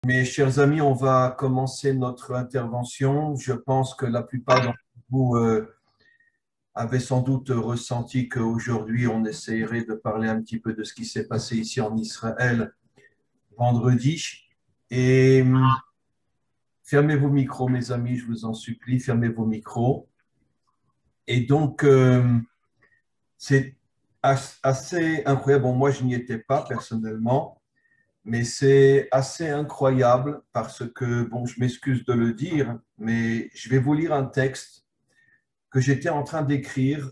Mes chers amis, on va commencer notre intervention. Je pense que la plupart d'entre vous avaient sans doute ressenti qu'aujourd'hui, on essaierait de parler un petit peu de ce qui s'est passé ici en Israël vendredi. Et fermez vos micros, mes amis, je vous en supplie, fermez vos micros. Et donc, c'est assez incroyable. Bon, moi, je n'y étais pas personnellement. Mais c'est assez incroyable parce que, bon, je m'excuse de le dire, mais je vais vous lire un texte que j'étais en train d'écrire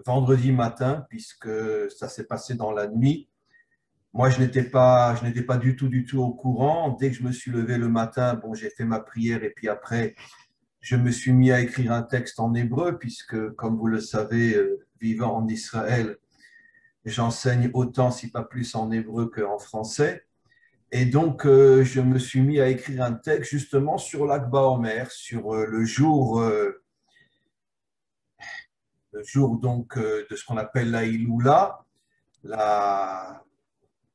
vendredi matin, puisque ça s'est passé dans la nuit. Moi, je n'étais pas du tout au courant. Dès que je me suis levé le matin, bon, j'ai fait ma prière et puis après, je me suis mis à écrire un texte en hébreu, puisque, comme vous le savez, vivant en Israël, j'enseigne autant, si pas plus, en hébreu qu'en français. Et donc, je me suis mis à écrire un texte justement sur l'Akba Omer, sur le jour donc de ce qu'on appelle la Iloula, la,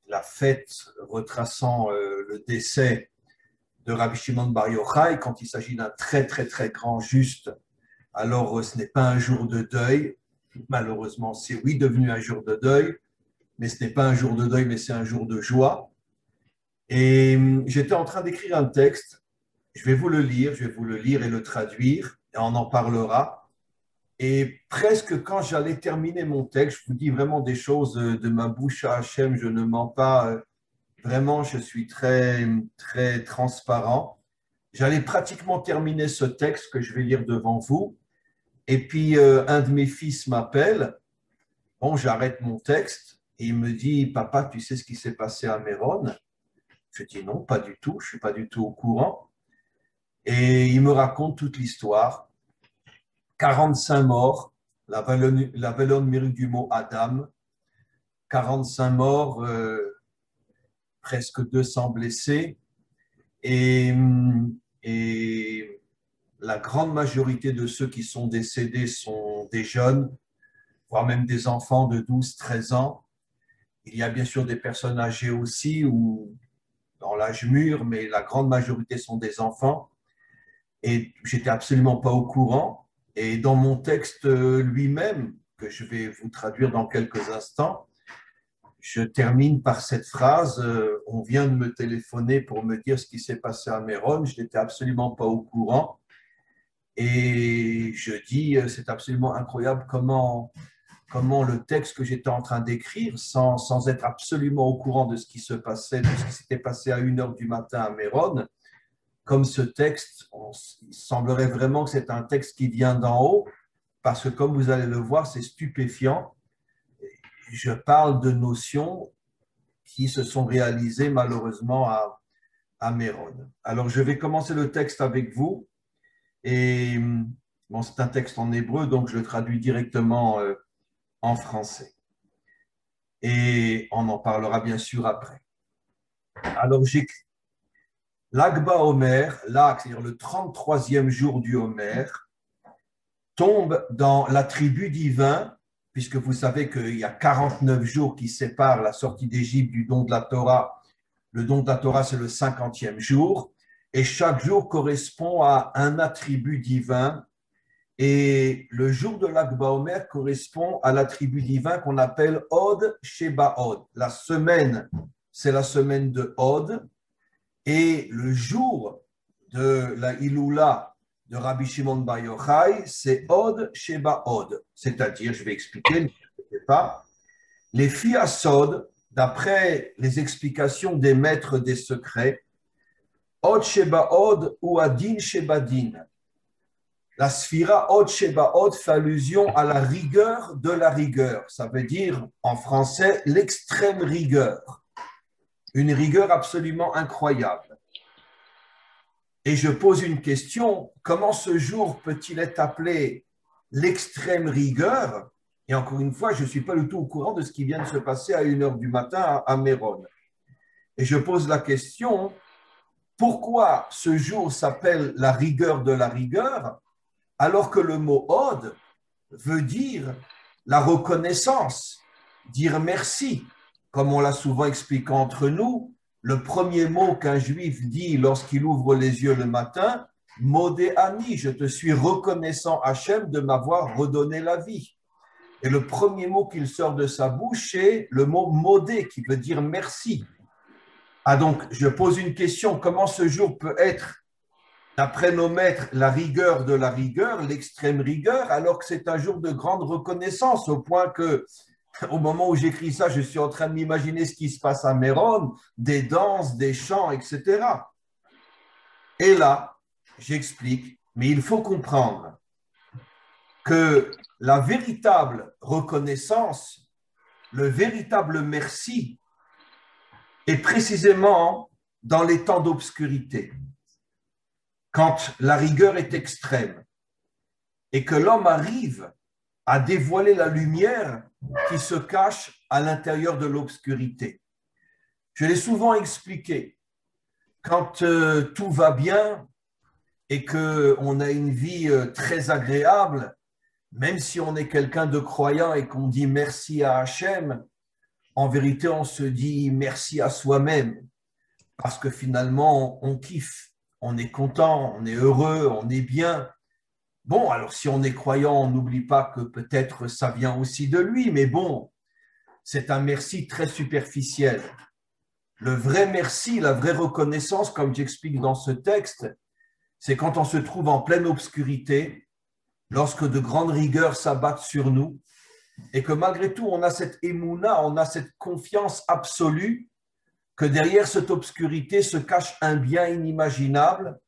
la fête retraçant le décès de Rabbi Shimon Bar Yochai. Quand il s'agit d'un très très très grand juste, alors ce n'est pas un jour de deuil. Malheureusement, c'est oui devenu un jour de deuil, mais ce n'est pas un jour de deuil, mais c'est un jour de joie. Et j'étais en train d'écrire un texte. Je vais vous le lire et le traduire, et on en parlera. Et presque quand j'allais terminer mon texte, je vous dis vraiment des choses de ma bouche à Hachem, je ne mens pas, vraiment, je suis très, très transparent. J'allais pratiquement terminer ce texte que je vais lire devant vous, et puis un de mes fils m'appelle, bon, j'arrête mon texte, et il me dit, papa, tu sais ce qui s'est passé à Méron? Je dis non, pas du tout, je ne suis pas du tout au courant. Et il me raconte toute l'histoire. 45 morts, la valeur numérique du mot Adam, 45 morts, presque 200 blessés, et, et la grande majorité de ceux qui sont décédés sont des jeunes, voire même des enfants de 12, 13 ans. Il y a bien sûr des personnes âgées aussi, ou dans l'âge mûr, mais la grande majorité sont des enfants. Et j'étais absolument pas au courant. Et dans mon texte lui-même, que je vais vous traduire dans quelques instants, je termine par cette phrase, on vient de me téléphoner pour me dire ce qui s'est passé à Méron, je n'étais absolument pas au courant. Et je dis, c'est absolument incroyable comment le texte que j'étais en train d'écrire, sans être absolument au courant de ce qui se passait, de ce qui s'était passé à 1 heure du matin à Méron, comme ce texte, il semblerait vraiment que c'est un texte qui vient d'en haut, parce que comme vous allez le voir, c'est stupéfiant. Je parle de notions qui se sont réalisées malheureusement à Méron. Alors, je vais commencer le texte avec vous. Et bon, c'est un texte en hébreu, donc je le traduis directement en français. Et on en parlera bien sûr après. Alors, j'écris. L'Agba Omer, là, c'est-à-dire le 33e jour du Homer, tombe dans l'attribut divin, puisque vous savez qu'il y a 49 jours qui séparent la sortie d'Égypte du don de la Torah. Le don de la Torah, c'est le 50e jour, et chaque jour correspond à un attribut divin. Et le jour de l'Akba Omer correspond à l'attribut divin qu'on appelle Od Sheba Od. La semaine, c'est la semaine de Od, et le jour de la Iloula de Rabbi Shimon Bar Yochai, c'est Od Sheba Od. C'est-à-dire, je vais expliquer, ne vous inquiétez pas, les filles à Sod, d'après les explications des maîtres des secrets, Od Sheba Od ou Adin Sheba Din. La sphira Od Sheba Od fait allusion à la rigueur de la rigueur. Ça veut dire, en français, l'extrême rigueur. Une rigueur absolument incroyable. Et je pose une question, comment ce jour peut-il être appelé l'extrême rigueur? Et encore une fois, je ne suis pas du tout au courant de ce qui vient de se passer à 1 heure du matin à Méron. Et je pose la question, pourquoi ce jour s'appelle la rigueur de la rigueur, alors que le mot Od veut dire la reconnaissance, dire merci, comme on l'a souvent expliqué entre nous, le premier mot qu'un juif dit lorsqu'il ouvre les yeux le matin, Modé Ani, je te suis reconnaissant Hachem de m'avoir redonné la vie. Et le premier mot qu'il sort de sa bouche, c'est le mot Modé, qui veut dire merci. Ah donc, je pose une question, comment ce jour peut être, d'après nos maîtres, la rigueur de la rigueur, l'extrême rigueur, alors que c'est un jour de grande reconnaissance, au point que, au moment où j'écris ça, je suis en train de m'imaginer ce qui se passe à Méron, des danses, des chants, etc. Et là, j'explique, mais il faut comprendre que la véritable reconnaissance, le véritable merci, est précisément dans les temps d'obscurité, quand la rigueur est extrême et que l'homme arrive à dévoiler la lumière qui se cache à l'intérieur de l'obscurité. Je l'ai souvent expliqué, quand tout va bien et qu'on a une vie très agréable, même si on est quelqu'un de croyant et qu'on dit merci à Hachem, en vérité, on se dit merci à soi-même, parce que finalement, on kiffe, on est content, on est heureux, on est bien. Bon, alors si on est croyant, on n'oublie pas que peut-être ça vient aussi de lui, mais bon, c'est un merci très superficiel. Le vrai merci, la vraie reconnaissance, comme j'explique dans ce texte, c'est quand on se trouve en pleine obscurité, lorsque de grandes rigueurs s'abattent sur nous, et que malgré tout, on a cette émouna, on a cette confiance absolue que derrière cette obscurité se cache un bien inimaginable.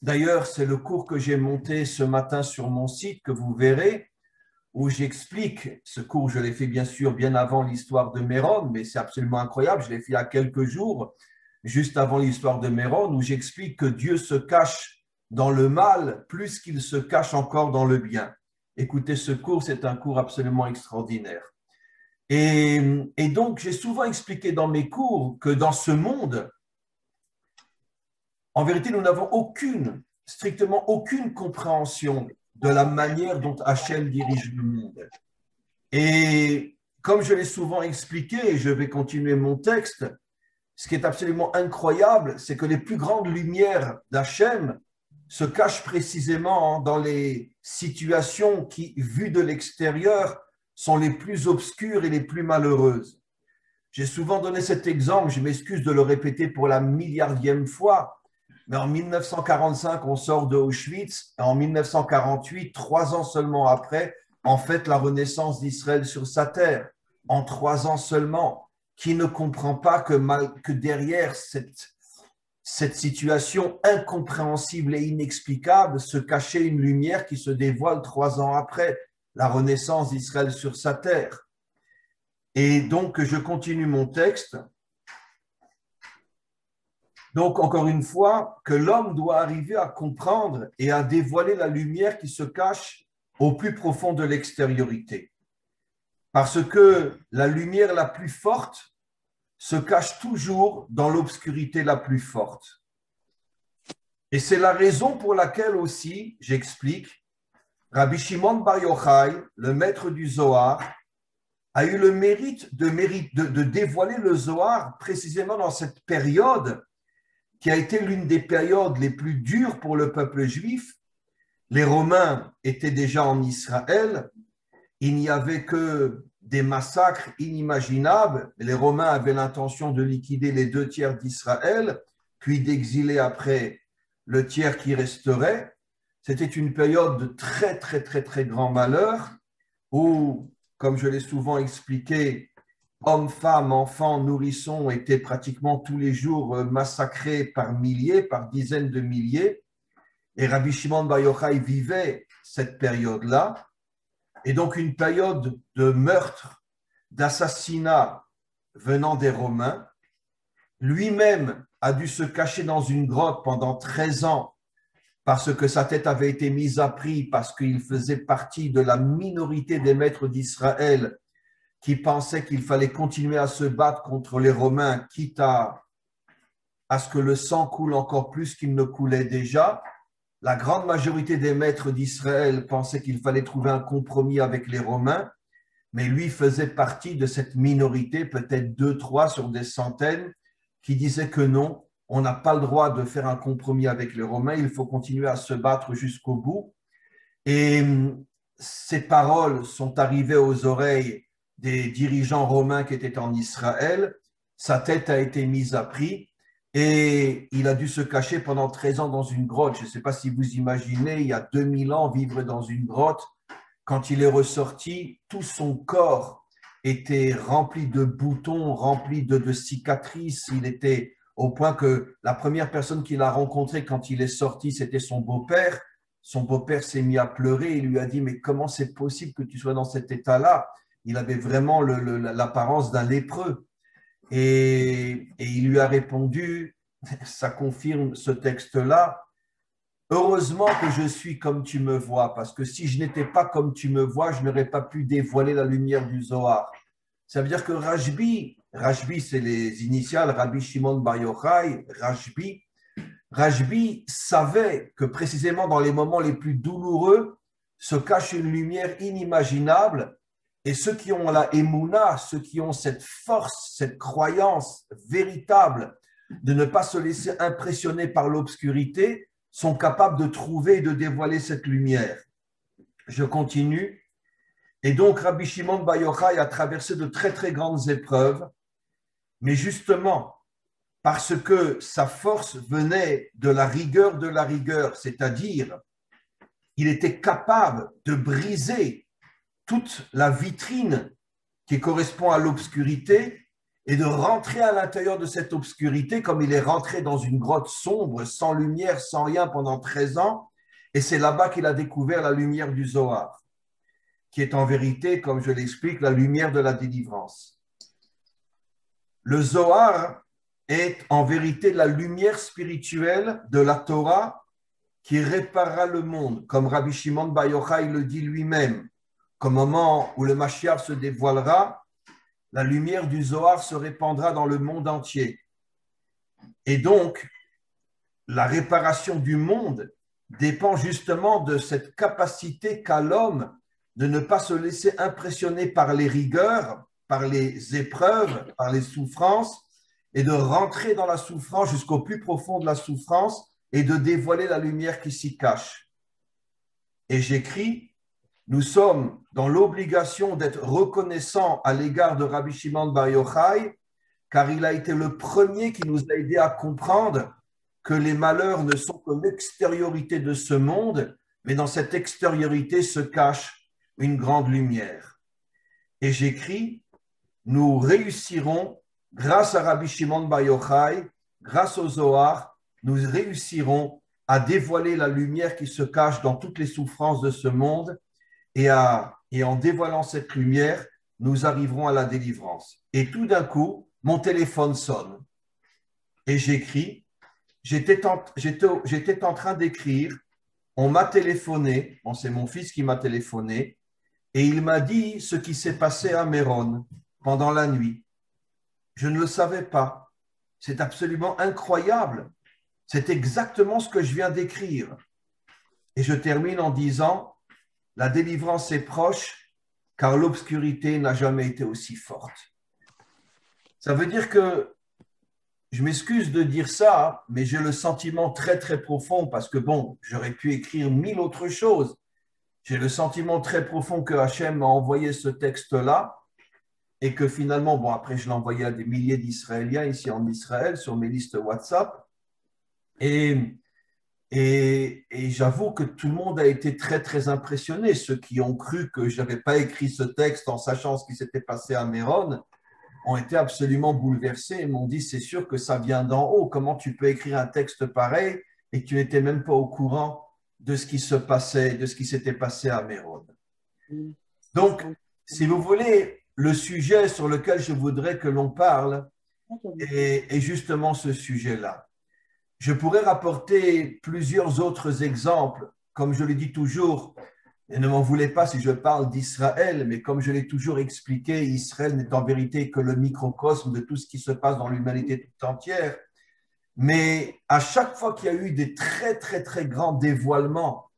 D'ailleurs, c'est le cours que j'ai monté ce matin sur mon site, que vous verrez, où j'explique, ce cours, je l'ai fait bien sûr bien avant l'histoire de Méron, mais c'est absolument incroyable, je l'ai fait il y a quelques jours, juste avant l'histoire de Méron, où j'explique que Dieu se cache dans le mal plus qu'il se cache encore dans le bien. Écoutez, ce cours, c'est un cours absolument extraordinaire. Et donc, j'ai souvent expliqué dans mes cours que dans ce monde, en vérité, nous n'avons strictement aucune compréhension de la manière dont Hachem dirige le monde. Et comme je l'ai souvent expliqué, et je vais continuer mon texte, ce qui est absolument incroyable, c'est que les plus grandes lumières d'Hachem se cachent précisément dans les situations qui, vues de l'extérieur, sont les plus obscures et les plus malheureuses. J'ai souvent donné cet exemple, je m'excuse de le répéter pour la milliardième fois, mais en 1945, on sort de Auschwitz, et en 1948, 3 ans seulement après, en fait la renaissance d'Israël sur sa terre. En 3 ans seulement, qui ne comprend pas que derrière cette situation incompréhensible et inexplicable se cachait une lumière qui se dévoile 3 ans après, la renaissance d'Israël sur sa terre. Et donc, je continue mon texte. Donc, encore une fois, que l'homme doit arriver à comprendre et à dévoiler la lumière qui se cache au plus profond de l'extériorité. Parce que la lumière la plus forte se cache toujours dans l'obscurité la plus forte. Et c'est la raison pour laquelle aussi, j'explique, Rabbi Shimon Bar Yochai, le maître du Zohar, a eu le mérite de dévoiler le Zohar précisément dans cette période qui a été l'une des périodes les plus dures pour le peuple juif. Les Romains étaient déjà en Israël, il n'y avait que des massacres inimaginables. Les Romains avaient l'intention de liquider les 2 tiers d'Israël, puis d'exiler après le tiers qui resterait. C'était une période de très, très, très, très grand malheur où, comme je l'ai souvent expliqué, hommes, femmes, enfants, nourrissons étaient pratiquement tous les jours massacrés par milliers, par dizaines de milliers. Et Rabbi Shimon Bar Yochai vivait cette période-là. Et donc une période de meurtre, d'assassinat venant des Romains. Lui-même a dû se cacher dans une grotte pendant 13 ans parce que sa tête avait été mise à prix, parce qu'il faisait partie de la minorité des maîtres d'Israël qui pensaient qu'il fallait continuer à se battre contre les Romains, quitte à ce que le sang coule encore plus qu'il ne coulait déjà. La grande majorité des maîtres d'Israël pensaient qu'il fallait trouver un compromis avec les Romains, mais lui faisait partie de cette minorité, peut-être 2, 3 sur des centaines, qui disait que non, on n'a pas le droit de faire un compromis avec les Romains, il faut continuer à se battre jusqu'au bout. Et ces paroles sont arrivées aux oreilles des dirigeants romains qui étaient en Israël. Sa tête a été mise à prix et il a dû se cacher pendant 13 ans dans une grotte. Je ne sais pas si vous imaginez, il y a 2000 ans, vivre dans une grotte. Quand il est ressorti, tout son corps était rempli de boutons, rempli de cicatrices. Il était au point que la première personne qu'il a rencontrée quand il est sorti, c'était son beau-père. Son beau-père s'est mis à pleurer et lui a dit « Mais comment c'est possible que tu sois dans cet état-là » Il avait vraiment l'apparence d'un lépreux. Et il lui a répondu, ça confirme ce texte-là, « Heureusement que je suis comme tu me vois, parce que si je n'étais pas comme tu me vois, je n'aurais pas pu dévoiler la lumière du Zohar. » Ça veut dire que Rajbi, c'est les initiales, Rabbi Shimon Bar Yochai, Rajbi savait que précisément dans les moments les plus douloureux se cache une lumière inimaginable et ceux qui ont la émouna, ceux qui ont cette force, cette croyance véritable de ne pas se laisser impressionner par l'obscurité sont capables de trouver et de dévoiler cette lumière. Je continue. Et donc Rabbi Shimon Bar Yochai a traversé de très très grandes épreuves, mais justement, parce que sa force venait de la rigueur, c'est-à-dire il était capable de briser toute la vitrine qui correspond à l'obscurité et de rentrer à l'intérieur de cette obscurité comme il est rentré dans une grotte sombre, sans lumière, sans rien pendant 13 ans. Et c'est là-bas qu'il a découvert la lumière du Zohar, qui est en vérité, comme je l'explique, la lumière de la délivrance. Le Zohar est en vérité la lumière spirituelle de la Torah qui réparera le monde, comme Rabbi Shimon Bar Yochai le dit lui-même. Qu'au moment où le Mashiach se dévoilera, la lumière du Zohar se répandra dans le monde entier. Et donc, la réparation du monde dépend justement de cette capacité qu'a l'homme de ne pas se laisser impressionner par les rigueurs, par les épreuves, par les souffrances, et de rentrer dans la souffrance jusqu'au plus profond de la souffrance et de dévoiler la lumière qui s'y cache. Et j'écris, nous sommes dans l'obligation d'être reconnaissants à l'égard de Rabbi Shimon Bar Yochai, car il a été le premier qui nous a aidés à comprendre que les malheurs ne sont que l'extériorité de ce monde, mais dans cette extériorité se cache une grande lumière. Et j'écris, nous réussirons, grâce à Rabbi Shimon Bar Yochai, grâce au Zohar, nous réussirons à dévoiler la lumière qui se cache dans toutes les souffrances de ce monde et en dévoilant cette lumière, nous arriverons à la délivrance. Et tout d'un coup, mon téléphone sonne et j'écris, j'étais en train d'écrire, on m'a téléphoné, bon, c'est mon fils qui m'a téléphoné, et il m'a dit ce qui s'est passé à Méron pendant la nuit. Je ne le savais pas. C'est absolument incroyable. C'est exactement ce que je viens d'écrire. Et je termine en disant, la délivrance est proche, car l'obscurité n'a jamais été aussi forte. Ça veut dire que, je m'excuse de dire ça, mais j'ai le sentiment très très profond, parce que bon, j'aurais pu écrire 1000 autres choses. J'ai le sentiment très profond que Hachem m'a envoyé ce texte-là, et que finalement, bon, après je l'ai envoyé à des milliers d'Israéliens ici en Israël, sur mes listes WhatsApp, et j'avoue que tout le monde a été très, très impressionné. Ceux qui ont cru que je n'avais pas écrit ce texte en sachant ce qui s'était passé à Méron ont été absolument bouleversés et m'ont dit, c'est sûr que ça vient d'en haut. Comment tu peux écrire un texte pareil et que tu n'étais même pas au courant de ce qui se passait, de ce qui s'était passé à Méron. Donc, si vous voulez, le sujet sur lequel je voudrais que l'on parle est justement ce sujet-là. Je pourrais rapporter plusieurs autres exemples, comme je le dis toujours, et ne m'en voulez pas si je parle d'Israël, mais comme je l'ai toujours expliqué, Israël n'est en vérité que le microcosme de tout ce qui se passe dans l'humanité tout entière. Mais à chaque fois qu'il y a eu des très, très, très grands dévoilements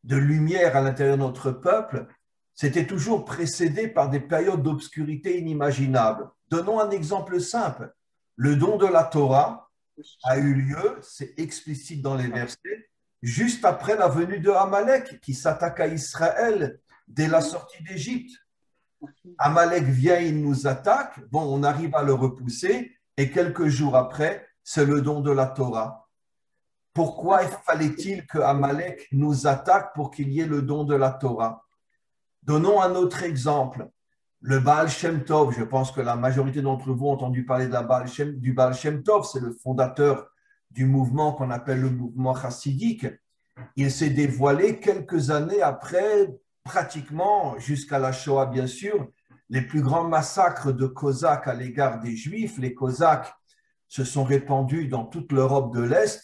de lumière à l'intérieur de notre peuple, c'était toujours précédé par des périodes d'obscurité inimaginables. Donnons un exemple simple. Le don de la Torah a eu lieu, c'est explicite dans les versets, juste après la venue de Amalek qui s'attaque à Israël dès la sortie d'Égypte. Amalek vient, il nous attaque, bon, on arrive à le repousser, et quelques jours après, c'est le don de la Torah. Pourquoi fallait-il que Amalek nous attaque pour qu'il y ait le don de la Torah? Donnons un autre exemple. Le Baal Shem Tov, je pense que la majorité d'entre vous ont entendu parler du Baal Shem Tov, c'est le fondateur du mouvement qu'on appelle le mouvement chassidique. Il s'est dévoilé quelques années après, pratiquement jusqu'à la Shoah, bien sûr, les plus grands massacres de Cosaques à l'égard des Juifs. Les Cosaques se sont répandus dans toute l'Europe de l'Est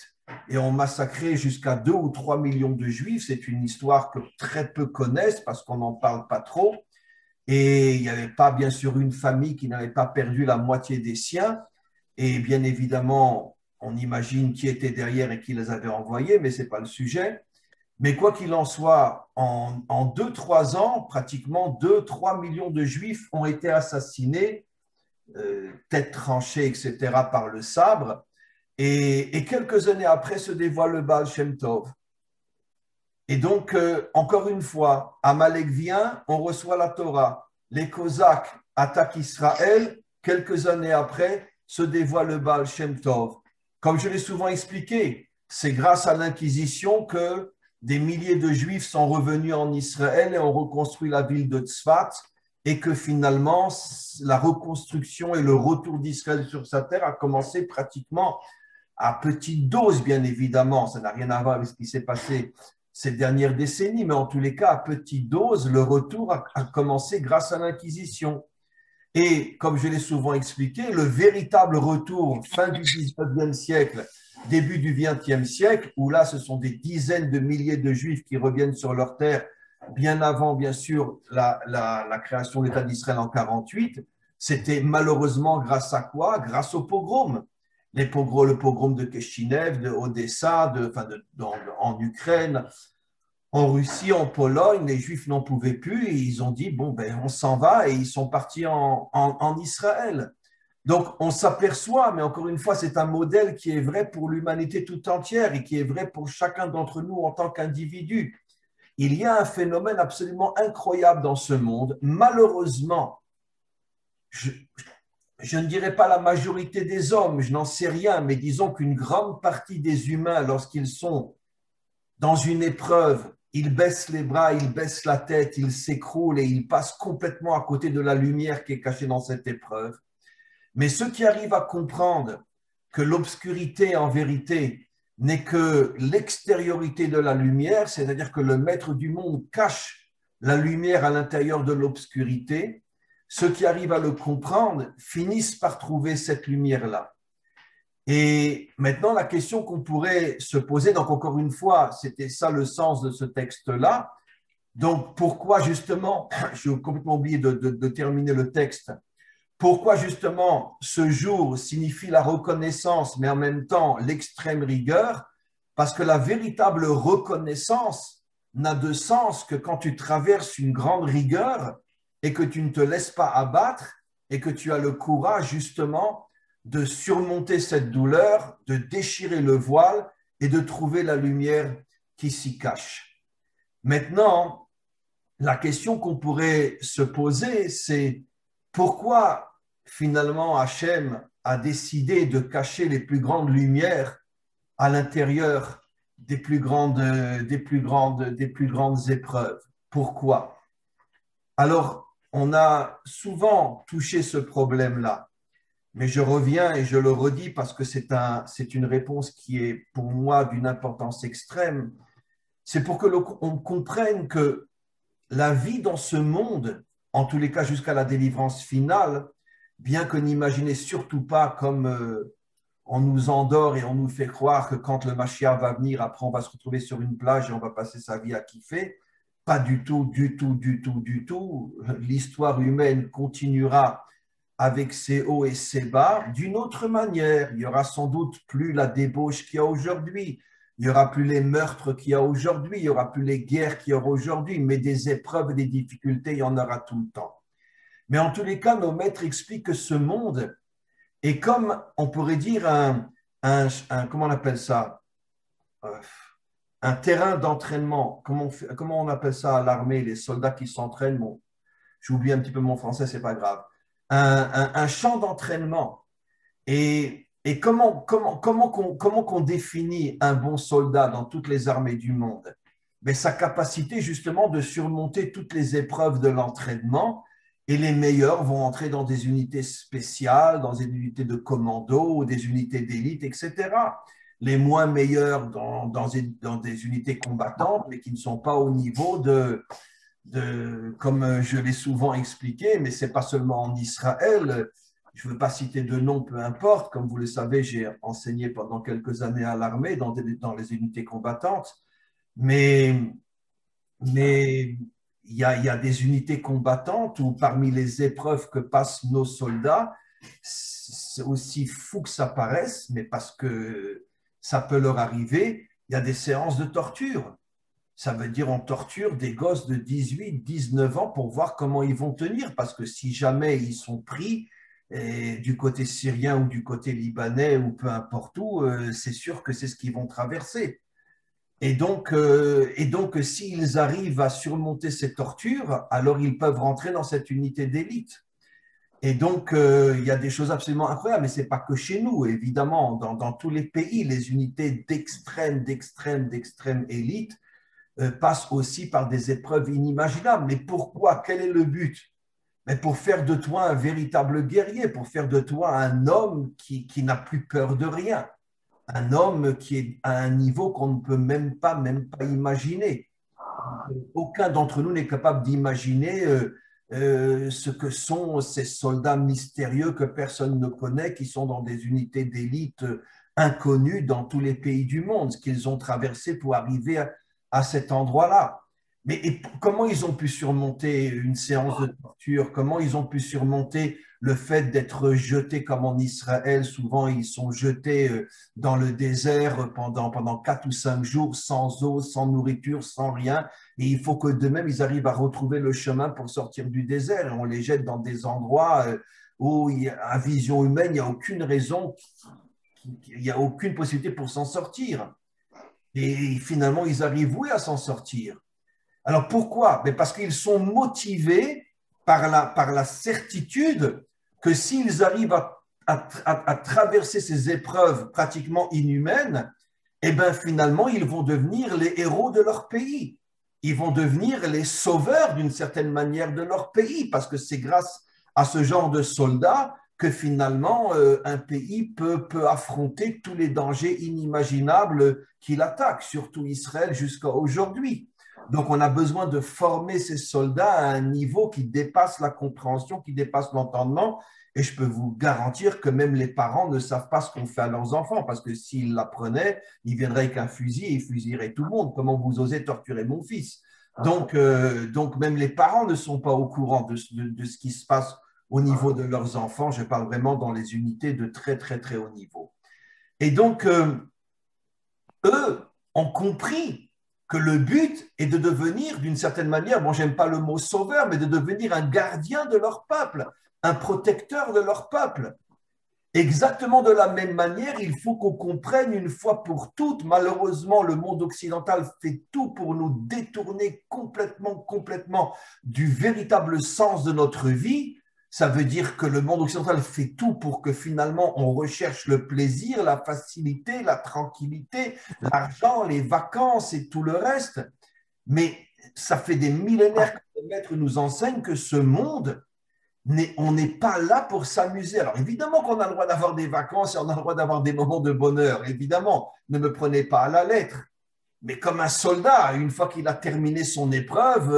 et ont massacré jusqu'à 2 ou 3 millions de Juifs. C'est une histoire que très peu connaissent parce qu'on n'en parle pas trop. Et il n'y avait pas, bien sûr, une famille qui n'avait pas perdu la moitié des siens. Et bien évidemment, on imagine qui était derrière et qui les avait envoyés, mais ce n'est pas le sujet. Mais quoi qu'il en soit, en 2-3 ans, pratiquement 2-3 millions de Juifs ont été assassinés, tête tranchée, etc., par le sabre. Et quelques années après se dévoile le Baal Shem Tov. Et donc, encore une fois, Amalek vient, on reçoit la Torah. Les Cosaques attaquent Israël. Quelques années après, se dévoile le Baal Shem Tov. Comme je l'ai souvent expliqué, c'est grâce à l'Inquisition que des milliers de Juifs sont revenus en Israël et ont reconstruit la ville de Tzfat et que finalement, la reconstruction et le retour d'Israël sur sa terre a commencé pratiquement à petite dose, bien évidemment. Ça n'a rien à voir avec ce qui s'est passé ces dernières décennies, mais en tous les cas, à petite dose, le retour a commencé grâce à l'Inquisition. Et comme je l'ai souvent expliqué, le véritable retour fin du 19e siècle, début du 20e siècle, où là, ce sont des dizaines de milliers de Juifs qui reviennent sur leur terre, bien avant, bien sûr, la création de l'État d'Israël en 1948, c'était malheureusement grâce à quoi? Grâce aux pogroms. Le pogrom de Kishinev, de Odessa, en Ukraine, en Russie, en Pologne, les Juifs n'en pouvaient plus et ils ont dit, bon, ben, on s'en va et ils sont partis en Israël. Donc, on s'aperçoit, mais encore une fois, c'est un modèle qui est vrai pour l'humanité tout entière et qui est vrai pour chacun d'entre nous en tant qu'individu. Il y a un phénomène absolument incroyable dans ce monde. Malheureusement, je ne dirais pas la majorité des hommes, je n'en sais rien, mais disons qu'une grande partie des humains, lorsqu'ils sont dans une épreuve, ils baissent les bras, ils baissent la tête, ils s'écroulent et ils passent complètement à côté de la lumière qui est cachée dans cette épreuve. Mais ceux qui arrivent à comprendre que l'obscurité, en vérité, n'est que l'extériorité de la lumière, c'est-à-dire que le maître du monde cache la lumière à l'intérieur de l'obscurité, ceux qui arrivent à le comprendre finissent par trouver cette lumière-là. Et maintenant, la question qu'on pourrait se poser, donc encore une fois, c'était ça le sens de ce texte-là. Donc, pourquoi justement, j'ai complètement oublié de terminer le texte, pourquoi justement ce jour signifie la reconnaissance, mais en même temps l'extrême rigueur? Parce que la véritable reconnaissance n'a de sens que quand tu traverses une grande rigueur et que tu ne te laisses pas abattre et que tu as le courage justement de surmonter cette douleur, de déchirer le voile et de trouver la lumière qui s'y cache. Maintenant, la question qu'on pourrait se poser, c'est pourquoi finalement Hachem a décidé de cacher les plus grandes lumières à l'intérieur des plus grandes épreuves. Pourquoi? Alors, on a souvent touché ce problème-là. Mais je reviens et je le redis parce que c'est une réponse qui est pour moi d'une importance extrême. C'est pour que l'on comprenne que la vie dans ce monde, en tous les cas jusqu'à la délivrance finale, bien que n'imaginez surtout pas comme on nous endort et on nous fait croire que quand le Mashiach va venir, après on va se retrouver sur une plage et on va passer sa vie à kiffer. Pas du tout, du tout, du tout, du tout. L'histoire humaine continuera avec ses hauts et ses bas, d'une autre manière. Il y aura sans doute plus la débauche qu'il y a aujourd'hui, il n'y aura plus les meurtres qu'il y a aujourd'hui, il n'y aura plus les guerres qu'il y aura aujourd'hui, mais des épreuves et des difficultés, il y en aura tout le temps. Mais en tous les cas, nos maîtres expliquent que ce monde et comme on pourrait dire comment on appelle ça? Euh, un terrain d'entraînement. Comment on appelle ça à l'armée, les soldats qui s'entraînent? Bon, j'oublie un petit peu mon français, c'est pas grave. Un champ d'entraînement. Et comment qu'on définit un bon soldat dans toutes les armées du monde? Mais sa capacité justement de surmonter toutes les épreuves de l'entraînement, et les meilleurs vont entrer dans des unités spéciales, dans des unités de commando ou des unités d'élite, etc. Les moins meilleurs dans des unités combattantes, mais qui ne sont pas au niveau comme je l'ai souvent expliqué, mais ce n'est pas seulement en Israël. Je ne veux pas citer de nom, peu importe. Comme vous le savez, j'ai enseigné pendant quelques années à l'armée dans les unités combattantes. Mais, mais il y a des unités combattantes où parmi les épreuves que passent nos soldats, c'est aussi fou que ça paraisse, mais parce que ça peut leur arriver, il y a des séances de torture. Ça veut dire on torture des gosses de 18, 19 ans pour voir comment ils vont tenir, parce que si jamais ils sont pris du côté syrien ou du côté libanais ou peu importe où, c'est sûr que c'est ce qu'ils vont traverser. Et donc, s'ils arrivent à surmonter ces tortures, alors ils peuvent rentrer dans cette unité d'élite. Et donc, il y a des choses absolument incroyables, mais ce n'est pas que chez nous, évidemment. Dans tous les pays, les unités d'extrême élite passent aussi par des épreuves inimaginables. Mais pourquoi? Quel est le but? Mais pour faire de toi un véritable guerrier, pour faire de toi un homme qui n'a plus peur de rien, un homme qui est à un niveau qu'on ne peut même pas imaginer. Aucun d'entre nous n'est capable d'imaginer ce que sont ces soldats mystérieux que personne ne connaît, qui sont dans des unités d'élite inconnues dans tous les pays du monde, ce qu'ils ont traversé pour arriver à cet endroit-là. Mais comment ils ont pu surmonter une séance de torture? Comment ils ont pu surmonter le fait d'être jetés comme en Israël? Souvent, ils sont jetés dans le désert pendant 4 ou 5 jours, sans eau, sans nourriture, sans rien. Et il faut que de même, ils arrivent à retrouver le chemin pour sortir du désert. Et on les jette dans des endroits où, à vision humaine, il n'y a aucune raison, il n'y a aucune possibilité pour s'en sortir. Et finalement, ils arrivent, oui, à s'en sortir. Alors pourquoi? Mais parce qu'ils sont motivés par la certitude que s'ils arrivent à traverser ces épreuves pratiquement inhumaines, eh bien finalement, ils vont devenir les héros de leur pays. Ils vont devenir les sauveurs d'une certaine manière de leur pays, parce que c'est grâce à ce genre de soldats que finalement un pays peut affronter tous les dangers inimaginables qui l'attaquent, surtout Israël jusqu'à aujourd'hui. Donc, on a besoin de former ces soldats à un niveau qui dépasse la compréhension, qui dépasse l'entendement. Et je peux vous garantir que même les parents ne savent pas ce qu'on fait à leurs enfants, parce que s'ils l'apprenaient, ils viendraient avec un fusil et ils fusilleraient tout le monde. Comment vous osez torturer mon fils? Donc, même les parents ne sont pas au courant de ce qui se passe au niveau de leurs enfants. Je parle vraiment dans les unités de très, très, très haut niveau. Et donc, eux ont compris que le but est de devenir, d'une certaine manière, bon, j'aime pas le mot sauveur, mais de devenir un gardien de leur peuple, un protecteur de leur peuple. Exactement de la même manière, il faut qu'on comprenne une fois pour toutes, malheureusement, le monde occidental fait tout pour nous détourner complètement du véritable sens de notre vie. Ça veut dire que le monde occidental fait tout pour que finalement on recherche le plaisir, la facilité, la tranquillité, l'argent, les vacances et tout le reste. Mais ça fait des millénaires que les maîtres nous enseignent que ce monde, on n'est pas là pour s'amuser. Alors évidemment qu'on a le droit d'avoir des vacances et on a le droit d'avoir des moments de bonheur, évidemment. Ne me prenez pas à la lettre. Mais comme un soldat, une fois qu'il a terminé son épreuve,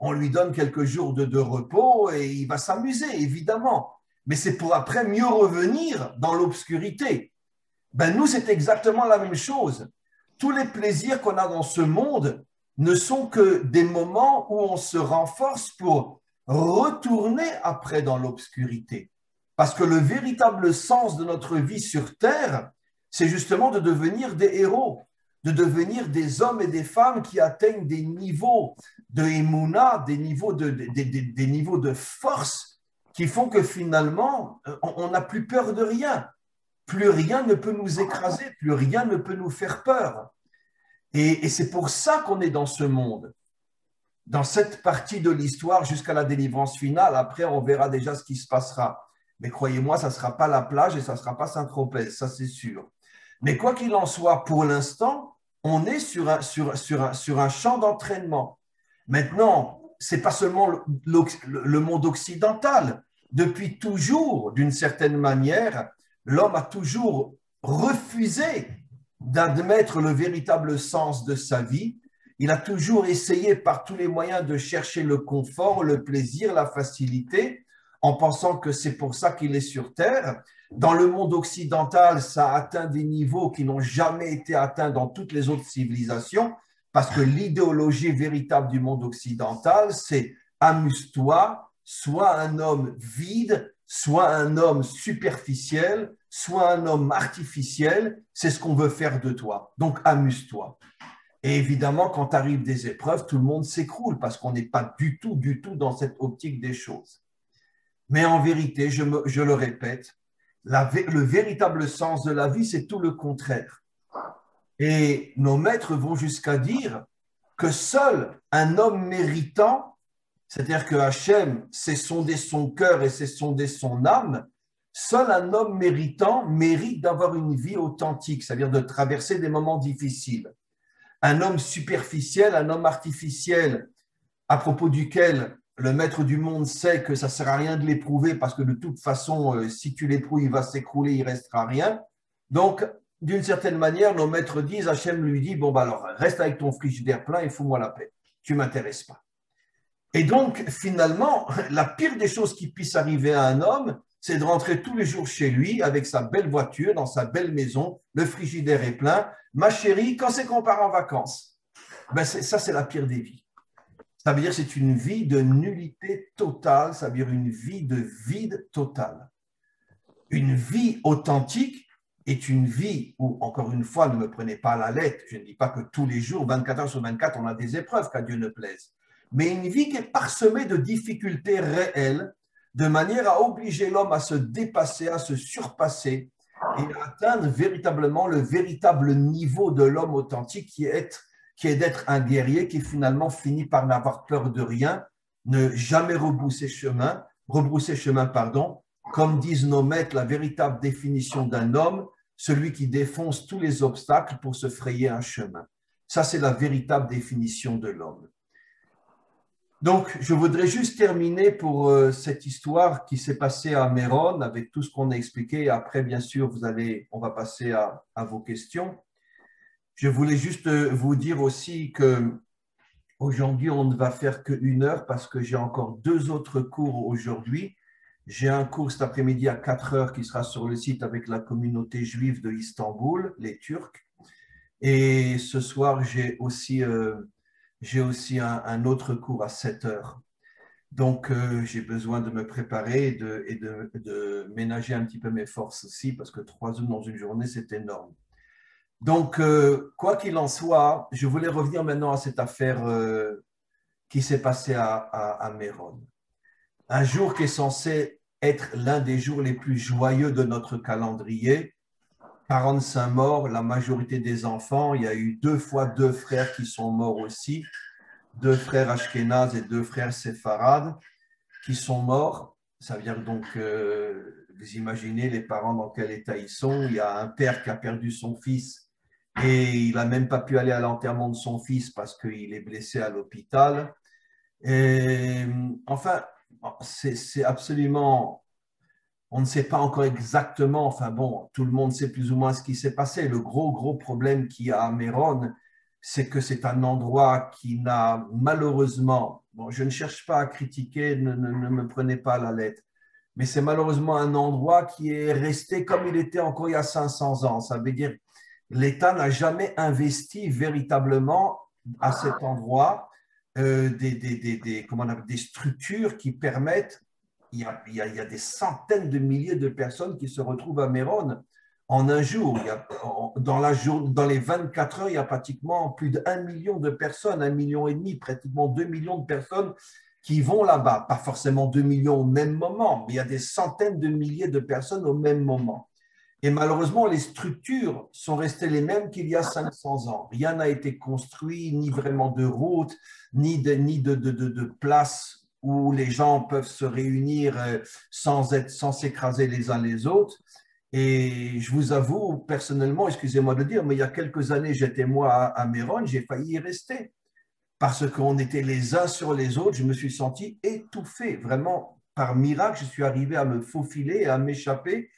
on lui donne quelques jours de repos et il va s'amuser, évidemment. Mais c'est pour après mieux revenir dans l'obscurité. Ben nous, c'est exactement la même chose. Tous les plaisirs qu'on a dans ce monde ne sont que des moments où on se renforce pour retourner après dans l'obscurité. Parce que le véritable sens de notre vie sur Terre, c'est justement de devenir des héros, de devenir des hommes et des femmes qui atteignent des niveaux de émouna, des niveaux de force qui font que finalement, on n'a plus peur de rien. Plus rien ne peut nous écraser, plus rien ne peut nous faire peur. Et c'est pour ça qu'on est dans ce monde, dans cette partie de l'histoire jusqu'à la délivrance finale. Après, on verra déjà ce qui se passera. Mais croyez-moi, ça ne sera pas la plage et ça ne sera pas Saint-Tropez, ça c'est sûr. Mais quoi qu'il en soit, pour l'instant, on est sur un champ d'entraînement. Maintenant, ce n'est pas seulement le monde occidental. Depuis toujours, d'une certaine manière, l'homme a toujours refusé d'admettre le véritable sens de sa vie. Il a toujours essayé par tous les moyens de chercher le confort, le plaisir, la facilité, en pensant que c'est pour ça qu'il est sur Terre. Dans le monde occidental, ça a atteint des niveaux qui n'ont jamais été atteints dans toutes les autres civilisations, parce que l'idéologie véritable du monde occidental, c'est amuse-toi, sois un homme vide, sois un homme superficiel, sois un homme artificiel, c'est ce qu'on veut faire de toi. Donc amuse-toi. Et évidemment, quand arrivent des épreuves, tout le monde s'écroule parce qu'on n'est pas du tout dans cette optique des choses. Mais en vérité, je le répète, le véritable sens de la vie, c'est tout le contraire. Et nos maîtres vont jusqu'à dire que seul un homme méritant, c'est-à-dire que Hachem sait sonder son cœur et sait sonder son âme, seul un homme méritant mérite d'avoir une vie authentique, c'est-à-dire de traverser des moments difficiles. Un homme superficiel, un homme artificiel, à propos duquel le maître du monde sait que ça ne sert à rien de l'éprouver parce que de toute façon, si tu l'éprouves, il va s'écrouler, il ne restera rien. Donc, d'une certaine manière, nos maîtres disent, Hachem lui dit, bon, bah alors, reste avec ton frigidaire plein et fous-moi la paix. Tu ne m'intéresses pas. Et donc, finalement, la pire des choses qui puisse arriver à un homme, c'est de rentrer tous les jours chez lui avec sa belle voiture, dans sa belle maison, le frigidaire est plein. Ma chérie, quand c'est qu'on part en vacances? Ben ça, c'est la pire des vies. Ça veut dire que c'est une vie de nullité totale, ça veut dire une vie de vide total. Une vie authentique est une vie où, encore une fois, ne me prenez pas à la lettre, je ne dis pas que tous les jours, 24 heures sur 24, on a des épreuves, qu'à Dieu ne plaise, mais une vie qui est parsemée de difficultés réelles, de manière à obliger l'homme à se dépasser, à se surpasser et à atteindre véritablement le véritable niveau de l'homme authentique qui est d'être un guerrier qui finalement finit par n'avoir peur de rien, ne jamais rebrousser chemin, comme disent nos maîtres, la véritable définition d'un homme, celui qui défonce tous les obstacles pour se frayer un chemin. Ça, c'est la véritable définition de l'homme. Donc, je voudrais juste terminer pour cette histoire qui s'est passée à Méron avec tout ce qu'on a expliqué. Après, bien sûr, on va passer à vos questions. Je voulais juste vous dire aussi que aujourd'hui, on ne va faire qu'une heure parce que j'ai encore 2 autres cours aujourd'hui. J'ai un cours cet après-midi à 4 heures qui sera sur le site avec la communauté juive de Istanbul, les Turcs. Et ce soir, j'ai aussi un autre cours à 7 heures. Donc, j'ai besoin de me préparer et de ménager un petit peu mes forces aussi parce que 3 heures dans une journée, c'est énorme. Donc, quoi qu'il en soit, je voulais revenir maintenant à cette affaire qui s'est passée à Méron. Un jour qui est censé être l'un des jours les plus joyeux de notre calendrier, 45 morts, la majorité des enfants. Il y a eu 2 fois 2 frères qui sont morts aussi, 2 frères Ashkénazes et 2 frères séfarades qui sont morts. Ça veut dire donc, vous imaginez les parents dans quel état ils sont. Il y a un père qui a perdu son fils et il n'a même pas pu aller à l'enterrement de son fils parce qu'il est blessé à l'hôpital. Et, enfin, c'est absolument... On ne sait pas encore exactement, enfin bon, tout le monde sait plus ou moins ce qui s'est passé. Le gros problème qu'il y a à Méron, c'est que c'est un endroit qui n'a malheureusement, bon, je ne cherche pas à critiquer, ne me prenez pas à la lettre, mais c'est malheureusement un endroit qui est resté comme il était encore il y a 500 ans. Ça veut dire l'État n'a jamais investi véritablement à cet endroit des structures qui permettent. Il y a des centaines de milliers de personnes qui se retrouvent à Méron en un jour. Dans les 24 heures, il y a pratiquement plus d'1 million de personnes, 1,5 million, pratiquement 2 millions de personnes qui vont là-bas. Pas forcément 2 millions au même moment, mais il y a des centaines de milliers de personnes au même moment. Et malheureusement, les structures sont restées les mêmes qu'il y a 500 ans. Rien n'a été construit, ni vraiment de route, ni de place où les gens peuvent se réunir sans s'écraser les uns les autres. Et je vous avoue, personnellement, excusez-moi de le dire, mais il y a quelques années, j'étais moi à Méron, j'ai failli y rester parce qu'on était les uns sur les autres. Je me suis senti étouffé. Vraiment, par miracle, je suis arrivé à me faufiler et à m'échapper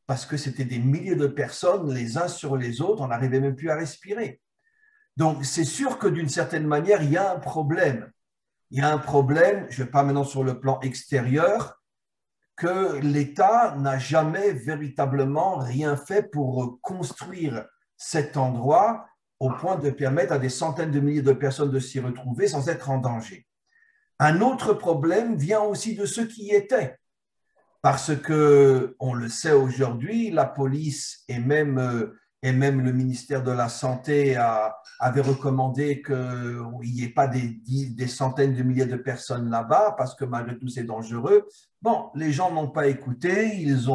parce que c'était des milliers de personnes les uns sur les autres. On n'arrivait même plus à respirer. Donc, c'est sûr que d'une certaine manière, il y a un problème. Il y a un problème, je ne vais pas maintenant sur le plan extérieur, que l'État n'a jamais véritablement rien fait pour construire cet endroit au point de permettre à des centaines de milliers de personnes de s'y retrouver sans être en danger. Un autre problème vient aussi de ceux qui y étaient, parce que, on le sait aujourd'hui, la police et même le ministère de la Santé avaient recommandé qu'il n'y ait pas des centaines de milliers de personnes là-bas, parce que malgré tout, c'est dangereux. Bon, les gens n'ont pas écouté, ils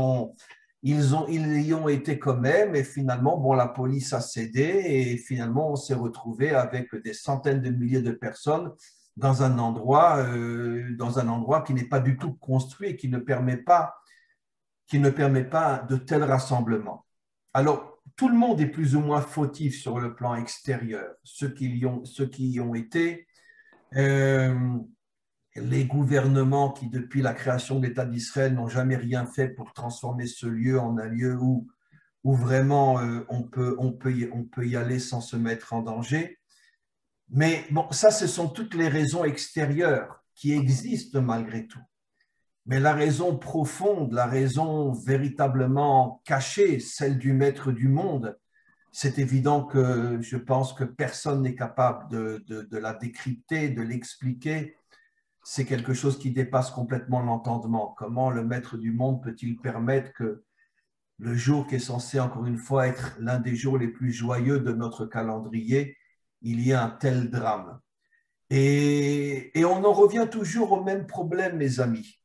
y ont été quand même, et finalement, bon, la police a cédé, et finalement, on s'est retrouvé avec des centaines de milliers de personnes dans un endroit qui n'est pas du tout construit et qui ne permet pas de tels rassemblements. Alors, tout le monde est plus ou moins fautif sur le plan extérieur, ceux qui y ont été, euh, les gouvernements qui, depuis la création de l'État d'Israël, n'ont jamais rien fait pour transformer ce lieu en un lieu où vraiment on peut y aller sans se mettre en danger. Mais bon, ça, ce sont toutes les raisons extérieures qui existent malgré tout. Mais la raison profonde, la raison véritablement cachée, celle du maître du monde, c'est évident que je pense que personne n'est capable de la décrypter, de l'expliquer. C'est quelque chose qui dépasse complètement l'entendement. Comment le maître du monde peut-il permettre que le jour qui est censé, encore une fois, être l'un des jours les plus joyeux de notre calendrier, il y ait un tel drame? Et on en revient toujours au même problème, mes amis.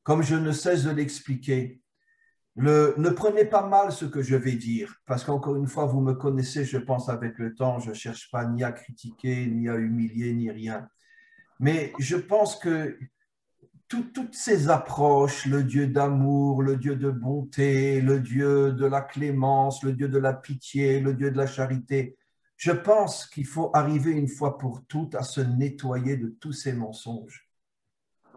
Comme je ne cesse de l'expliquer, ne prenez pas mal ce que je vais dire, parce qu'encore une fois, vous me connaissez, je pense avec le temps, je ne cherche pas ni à critiquer, ni à humilier, ni rien. Mais je pense que toutes ces approches, le Dieu d'amour, le Dieu de bonté, le Dieu de la clémence, le Dieu de la pitié, le Dieu de la charité, je pense qu'il faut arriver une fois pour toutes à se nettoyer de tous ces mensonges.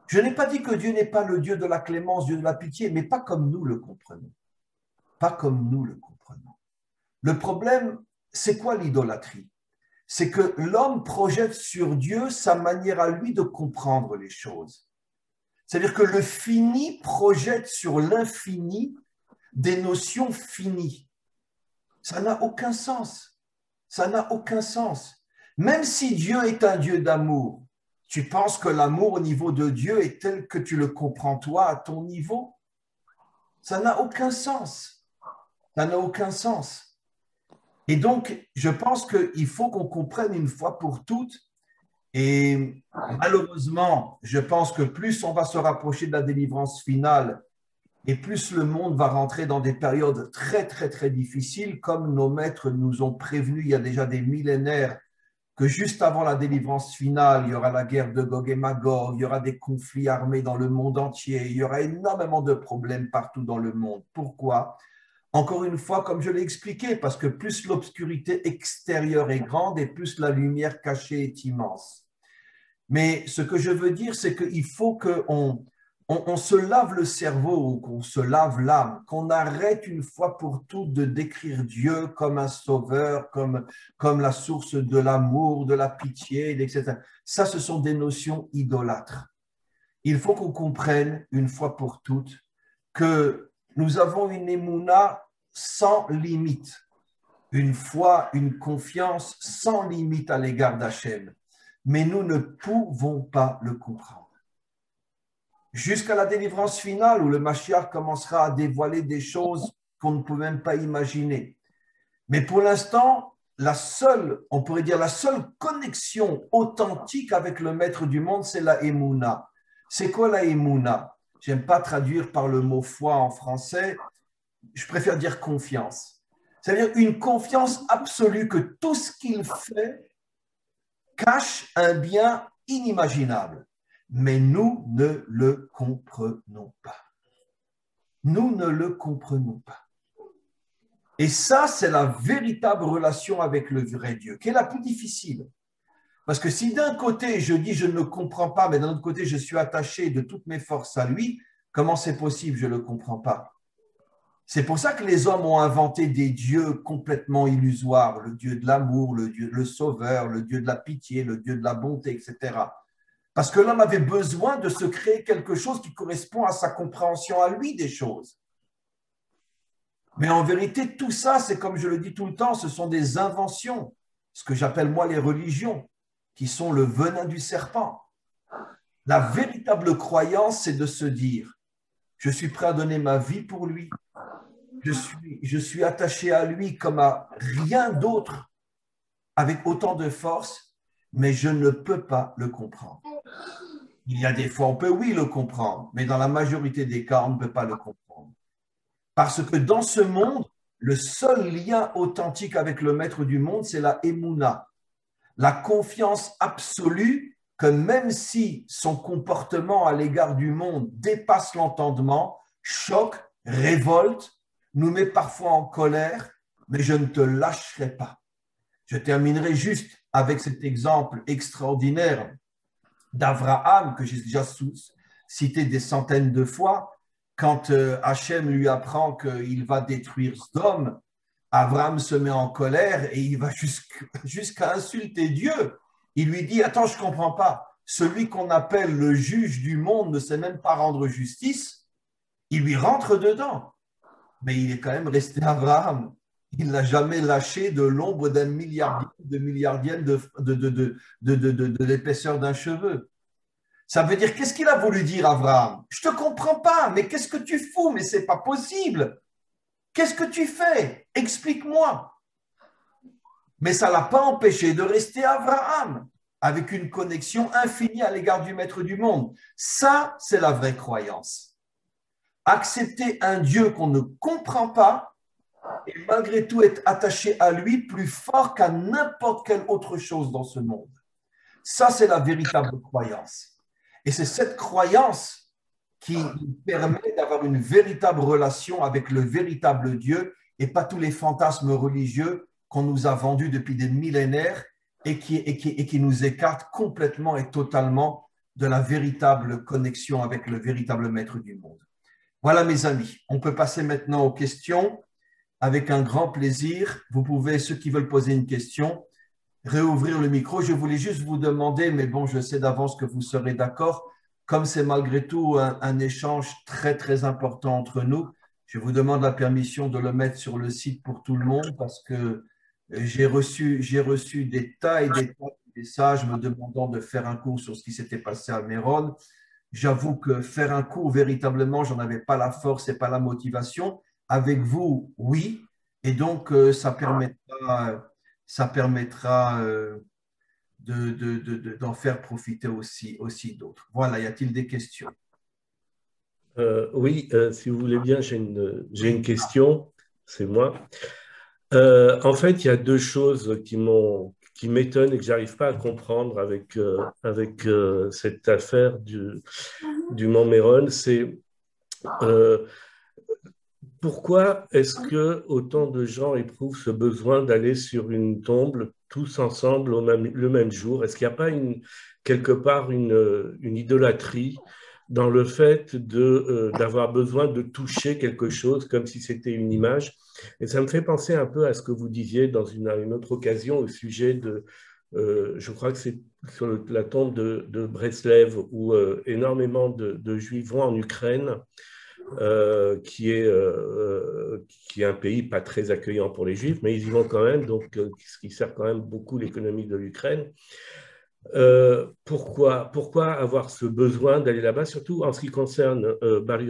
Je n'ai pas dit que Dieu n'est pas le Dieu de la clémence, Dieu de la pitié, mais pas comme nous le comprenons. Pas comme nous le comprenons. Le problème, c'est quoi l'idolâtrie? C'est que l'homme projette sur Dieu sa manière à lui de comprendre les choses. C'est-à-dire que le fini projette sur l'infini des notions finies. Ça n'a aucun sens. Ça n'a aucun sens. Même si Dieu est un Dieu d'amour, tu penses que l'amour au niveau de Dieu est tel que tu le comprends toi à ton niveau? Ça n'a aucun sens. Ça n'a aucun sens. Et donc, je pense qu'il faut qu'on comprenne une fois pour toutes. Et malheureusement, je pense que plus on va se rapprocher de la délivrance finale et plus le monde va rentrer dans des périodes très, très, très difficiles, comme nos maîtres nous ont prévenus il y a déjà des millénaires que juste avant la délivrance finale, il y aura la guerre de Gog et Magog, il y aura des conflits armés dans le monde entier, il y aura énormément de problèmes partout dans le monde. Pourquoi? Encore une fois, comme je l'ai expliqué, parce que plus l'obscurité extérieure est grande et plus la lumière cachée est immense. Mais ce que je veux dire, c'est qu'il faut qu'on se lave le cerveau, qu'on se lave l'âme, qu'on arrête une fois pour toutes de décrire Dieu comme un sauveur, comme la source de l'amour, de la pitié, etc. Ça, ce sont des notions idolâtres. Il faut qu'on comprenne une fois pour toutes que nous avons une émouna sans limite, une foi, une confiance sans limite à l'égard d'Hachem. Mais nous ne pouvons pas le comprendre. Jusqu'à la délivrance finale où le Mashiach commencera à dévoiler des choses qu'on ne peut même pas imaginer. Mais pour l'instant, on pourrait dire la seule connexion authentique avec le maître du monde, c'est la Emouna. C'est quoi la émouna? J'aime pas traduire par le mot foi en français, je préfère dire confiance. C'est-à-dire une confiance absolue que tout ce qu'il fait cache un bien inimaginable. Mais nous ne le comprenons pas. Nous ne le comprenons pas. Et ça, c'est la véritable relation avec le vrai Dieu, qui est la plus difficile. Parce que si d'un côté, je dis je ne le comprends pas, mais d'un autre côté, je suis attaché de toutes mes forces à lui, comment c'est possible? Je ne le comprends pas. C'est pour ça que les hommes ont inventé des dieux complètement illusoires, le Dieu de l'amour, le Dieu, le sauveur, le Dieu de la pitié, le Dieu de la bonté, etc. Parce que l'homme avait besoin de se créer quelque chose qui correspond à sa compréhension à lui des choses. Mais en vérité, tout ça, c'est comme je le dis tout le temps, ce sont des inventions, ce que j'appelle moi les religions, qui sont le venin du serpent. La véritable croyance, c'est de se dire, je suis prêt à donner ma vie pour lui, je suis attaché à lui comme à rien d'autre, avec autant de force, mais je ne peux pas le comprendre. Il y a des fois, on peut, oui, le comprendre, mais dans la majorité des cas, on ne peut pas le comprendre. Parce que dans ce monde, le seul lien authentique avec le maître du monde, c'est la émouna, la confiance absolue que même si son comportement à l'égard du monde dépasse l'entendement, choque, révolte, nous met parfois en colère, mais je ne te lâcherai pas. Je terminerai juste avec cet exemple extraordinaire d'Abraham que j'ai déjà cité des centaines de fois. Quand Hachem lui apprend qu'il va détruire Sodome, Abraham se met en colère et il va jusqu'à insulter Dieu. Il lui dit, attends, je ne comprends pas. Celui qu'on appelle le juge du monde ne sait même pas rendre justice. Il lui rentre dedans. Mais il est quand même resté Abraham. Il n'a jamais lâché de l'ombre d'un milliardième de l'épaisseur d'un cheveu. Ça veut dire, qu'est-ce qu'il a voulu dire, Abraham? Je ne te comprends pas, mais qu'est-ce que tu fous? Mais ce n'est pas possible. Qu'est-ce que tu fais? Explique-moi. Mais ça ne l'a pas empêché de rester Abraham, avec une connexion infinie à l'égard du Maître du monde. Ça, c'est la vraie croyance. Accepter un Dieu qu'on ne comprend pas et malgré tout être attaché à lui plus fort qu'à n'importe quelle autre chose dans ce monde. Ça, c'est la véritable croyance. Et c'est cette croyance qui nous permet d'avoir une véritable relation avec le véritable Dieu et pas tous les fantasmes religieux qu'on nous a vendus depuis des millénaires et qui nous écartent complètement et totalement de la véritable connexion avec le véritable maître du monde. Voilà, mes amis, on peut passer maintenant aux questions avec un grand plaisir. Vous pouvez, ceux qui veulent poser une question, réouvrir le micro. Je voulais juste vous demander, mais bon, je sais d'avance que vous serez d'accord, comme c'est malgré tout un échange très, très important entre nous, je vous demande la permission de le mettre sur le site pour tout le monde parce que j'ai reçu des tas et des tas de messages me demandant de faire un cours sur ce qui s'était passé à Méron. J'avoue que faire un cours, véritablement, je n'en avais pas la force et pas la motivation. Avec vous, oui. Et donc, ça permettra d'en faire profiter aussi d'autres. Voilà, y a-t-il des questions? Oui, si vous voulez bien, j'ai une question, c'est moi. En fait, il y a deux choses qui m'étonnent et que j'arrive pas à comprendre avec cette affaire du Mont Méron. C'est euh, pourquoi est-ce que autant de gens éprouvent ce besoin d'aller sur une tombe tous ensemble le même jour? Est-ce qu'il n'y a pas quelque part une idolâtrie dans le fait d'avoir besoin de toucher quelque chose comme si c'était une image? Et ça me fait penser un peu à ce que vous disiez à une autre occasion au sujet je crois que c'est sur la tombe de Breslev, où énormément de Juifs vont en Ukraine, qui est un pays pas très accueillant pour les Juifs, mais ils y vont quand même, donc ce qui sert quand même beaucoup l'économie de l'Ukraine. Pourquoi avoir ce besoin d'aller là-bas, surtout en ce qui concerne Bar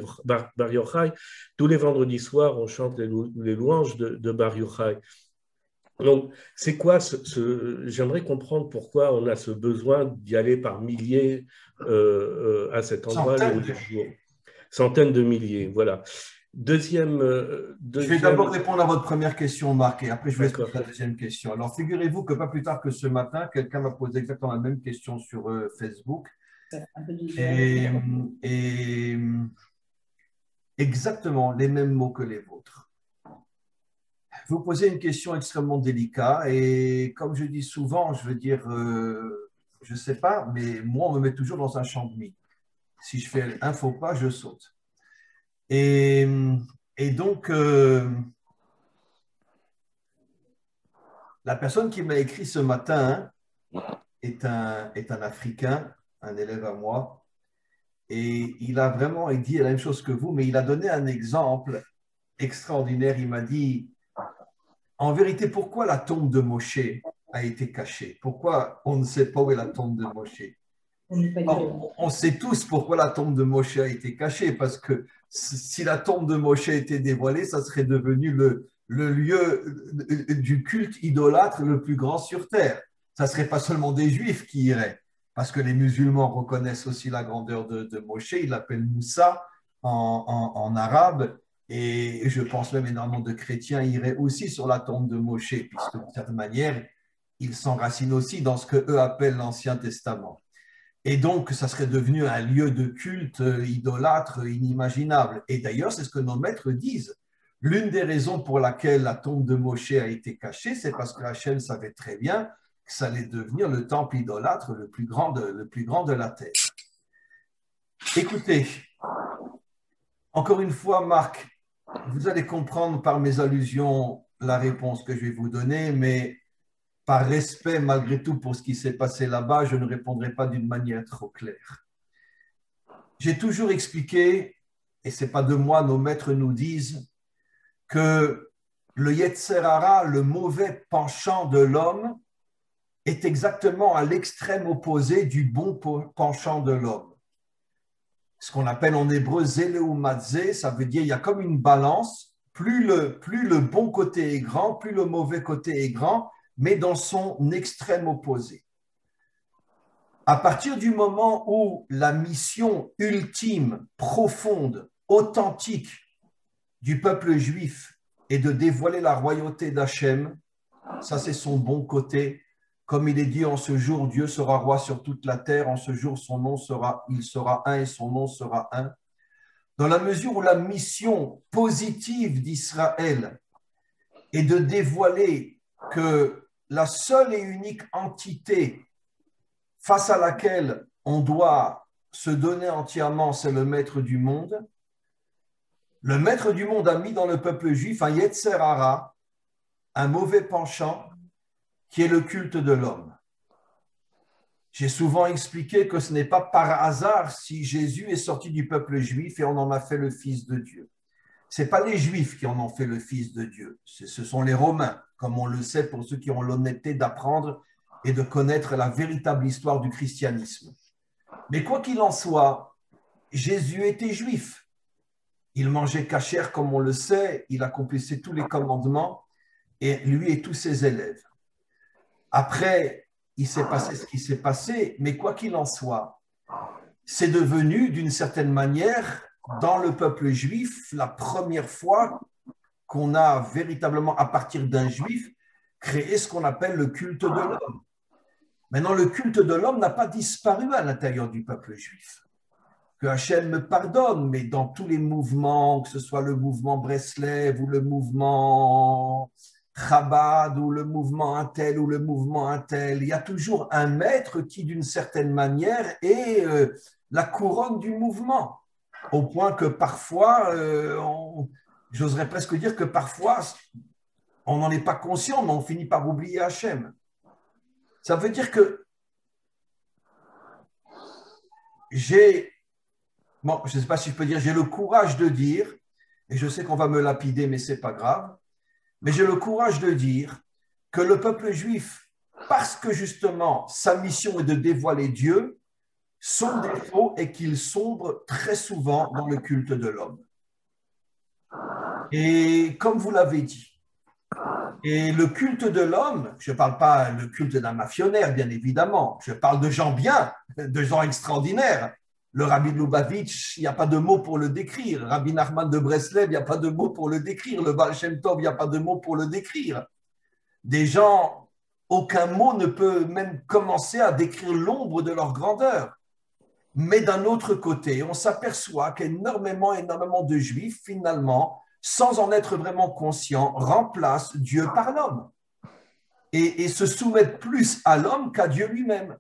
Yochai? Tous les vendredis soirs, on chante les louanges de Bar Yochai. Donc, c'est quoi j'aimerais comprendre pourquoi on a ce besoin d'y aller par milliers à cet endroit-là Centaines au de jour. milliers. Centaines de milliers, voilà. Deuxième, Je vais d'abord deuxième, répondre à votre première question, Marc, et après je vous laisse poser d'accord. la deuxième question. Alors, figurez-vous que pas plus tard que ce matin, quelqu'un m'a posé exactement la même question sur Facebook. Et, et exactement les mêmes mots que les vôtres. Vous posez une question extrêmement délicate et comme je dis souvent, je veux dire, je ne sais pas, mais moi, on me met toujours dans un champ de mine. Si je fais un faux pas, je saute. Et, et donc, la personne qui m'a écrit ce matin est un Africain, un élève à moi, et il a vraiment dit la même chose que vous, mais il a donné un exemple extraordinaire. Il m'a dit, en vérité, pourquoi la tombe de Moshe a été cachée? Pourquoi on ne sait pas où est la tombe de Moshe? On sait tous pourquoi la tombe de Moshe a été cachée, parce que si la tombe de Moshe était dévoilée, ça serait devenu le lieu du culte idolâtre le plus grand sur terre. Ça ne serait pas seulement des Juifs qui iraient, parce que les musulmans reconnaissent aussi la grandeur de Moshe, ils l'appellent Moussa en arabe, et je pense même énormément de chrétiens iraient aussi sur la tombe de Moshe, puisque d'une certaine manière, ils s'enracinent aussi dans ce qu'eux appellent l'Ancien Testament. Et donc, ça serait devenu un lieu de culte idolâtre inimaginable. Et d'ailleurs, c'est ce que nos maîtres disent. L'une des raisons pour laquelle la tombe de Moshe a été cachée, c'est parce que Hachem savait très bien que ça allait devenir le temple idolâtre le plus grand de la terre. Écoutez, encore une fois, Marc, vous allez comprendre par mes allusions la réponse que je vais vous donner, mais par respect malgré tout pour ce qui s'est passé là-bas, je ne répondrai pas d'une manière trop claire. J'ai toujours expliqué, et ce n'est pas de moi, nos maîtres nous disent, que le Yetzer Hara, le mauvais penchant de l'homme, est exactement à l'extrême opposé du bon penchant de l'homme. Ce qu'on appelle en hébreu Zéléou Matzé, ça veut dire il y a comme une balance, plus le bon côté est grand, plus le mauvais côté est grand, mais dans son extrême opposé. À partir du moment où la mission ultime, profonde, authentique du peuple juif est de dévoiler la royauté d'Hachem, ça c'est son bon côté. Comme il est dit, en ce jour, Dieu sera roi sur toute la terre, en ce jour, il sera un et son nom sera un. Dans la mesure où la mission positive d'Israël est de dévoiler que la seule et unique entité face à laquelle on doit se donner entièrement, c'est le maître du monde. Le maître du monde a mis dans le peuple juif un Yetzer Hara, un mauvais penchant, qui est le culte de l'homme. J'ai souvent expliqué que ce n'est pas par hasard si Jésus est sorti du peuple juif et on en a fait le Fils de Dieu. Ce n'est pas les Juifs qui en ont fait le Fils de Dieu, ce sont les Romains, comme on le sait pour ceux qui ont l'honnêteté d'apprendre et de connaître la véritable histoire du christianisme. Mais quoi qu'il en soit, Jésus était juif. Il mangeait cachère comme on le sait, il accomplissait tous les commandements, et lui et tous ses élèves. Après, il s'est passé ce qui s'est passé, mais quoi qu'il en soit, c'est devenu d'une certaine manière, dans le peuple juif, la première fois qu'on a véritablement, à partir d'un juif, créé ce qu'on appelle le culte de l'homme. Maintenant, le culte de l'homme n'a pas disparu à l'intérieur du peuple juif. Que Hachem me pardonne, mais dans tous les mouvements, que ce soit le mouvement Breslev ou le mouvement Chabad ou le mouvement un tel ou le mouvement un tel, il y a toujours un maître qui, d'une certaine manière, est la couronne du mouvement. Au point que parfois, j'oserais presque dire que parfois, on n'en est pas conscient, mais on finit par oublier Hachem. Ça veut dire que bon, je ne sais pas si je peux dire, j'ai le courage de dire, et je sais qu'on va me lapider, mais ce n'est pas grave, mais j'ai le courage de dire que le peuple juif, parce que justement sa mission est de dévoiler Dieu, son défaut est qu'il sombre très souvent dans le culte de l'homme. Et comme vous l'avez dit, Et le culte de l'homme, je ne parle pas le culte d'un mafionnaire, bien évidemment. Je parle de gens bien, de gens extraordinaires. Le Rabbi de Lubavitch, il n'y a pas de mots pour le décrire. Rabbi Nachman de Breslev, il n'y a pas de mots pour le décrire. Le Baal Shem Tov, il n'y a pas de mots pour le décrire. Des gens, aucun mot ne peut même commencer à décrire l'ombre de leur grandeur. Mais d'un autre côté, on s'aperçoit qu'énormément, énormément de Juifs, finalement, sans en être vraiment conscients, remplacent Dieu par l'homme et se soumettent plus à l'homme qu'à Dieu lui-même.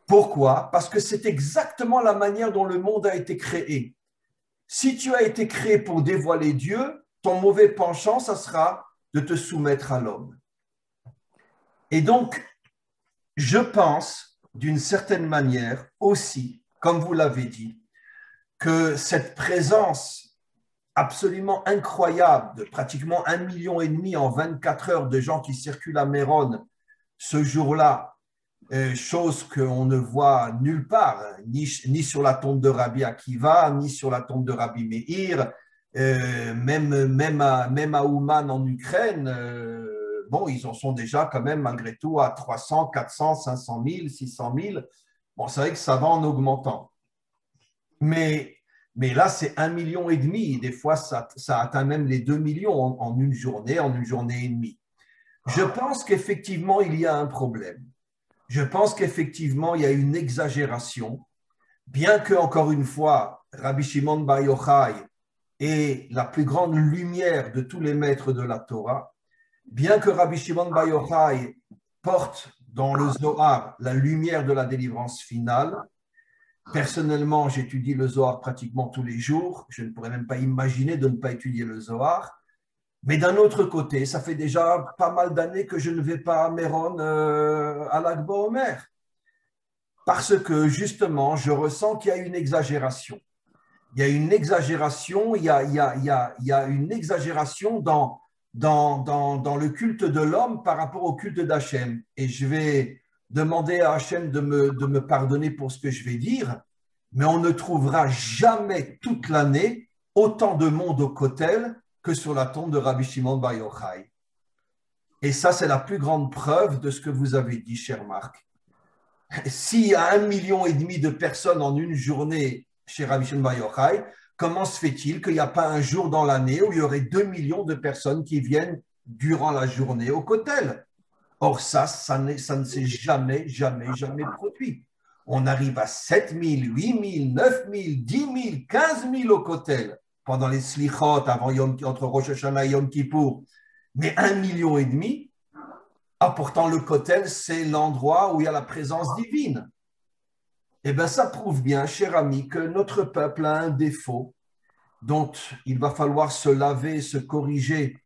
Pourquoi? Parce que c'est exactement la manière dont le monde a été créé. Si tu as été créé pour dévoiler Dieu, ton mauvais penchant, ça sera de te soumettre à l'homme. Et donc, je pense, d'une certaine manière aussi, comme vous l'avez dit, que cette présence absolument incroyable de pratiquement 1,5 million en 24 heures de gens qui circulent à Méron ce jour-là, chose qu'on ne voit nulle part, ni sur la tombe de Rabbi Akiva, ni sur la tombe de Rabbi Meir, même à Ouman en Ukraine, bon, ils en sont déjà quand même malgré tout à 300, 400, 500 000, 600 000. Bon, c'est vrai que ça va en augmentant. Mais là, c'est 1,5 million. Des fois, ça atteint même les 2 millions en une journée et demie. Je pense qu'effectivement, il y a un problème. Je pense qu'effectivement, il y a une exagération, bien que, encore une fois, Rabbi Shimon Bar Yochai est la plus grande lumière de tous les maîtres de la Torah, bien que Rabbi Shimon Bar Yochai porte dans le Zohar la lumière de la délivrance finale. Personnellement, j'étudie le Zohar pratiquement tous les jours. Je ne pourrais même pas imaginer de ne pas étudier le Zohar. Mais d'un autre côté, ça fait déjà pas mal d'années que je ne vais pas à Méron à Lag BaOmer. Parce que justement, je ressens qu'il y a une exagération. Il y a une exagération, il y a une exagération dans le culte de l'homme par rapport au culte d'Hachem. Et je vais demander à Hachem de me pardonner pour ce que je vais dire, mais on ne trouvera jamais toute l'année autant de monde au Kotel que sur la tombe de Rabbi Shimon Bar Yochai. Et ça, c'est la plus grande preuve de ce que vous avez dit, cher Marc. S'il y a 1,5 million de personnes en une journée chez Rabbi Shimon Bar Yochai, comment se fait-il qu'il n'y a pas un jour dans l'année où il y aurait 2 millions de personnes qui viennent durant la journée au Kotel? Or, ça ne s'est jamais produit. On arrive à 7 000, 8 000, 9 000, 10 000, 15 000 au Kotel pendant les slichot entre Rosh Hashanah et Yom Kippour. Mais 1,5 million, pourtant le Kotel, c'est l'endroit où il y a la présence divine. Eh bien, ça prouve bien, cher ami, que notre peuple a un défaut dont il va falloir se laver, se corriger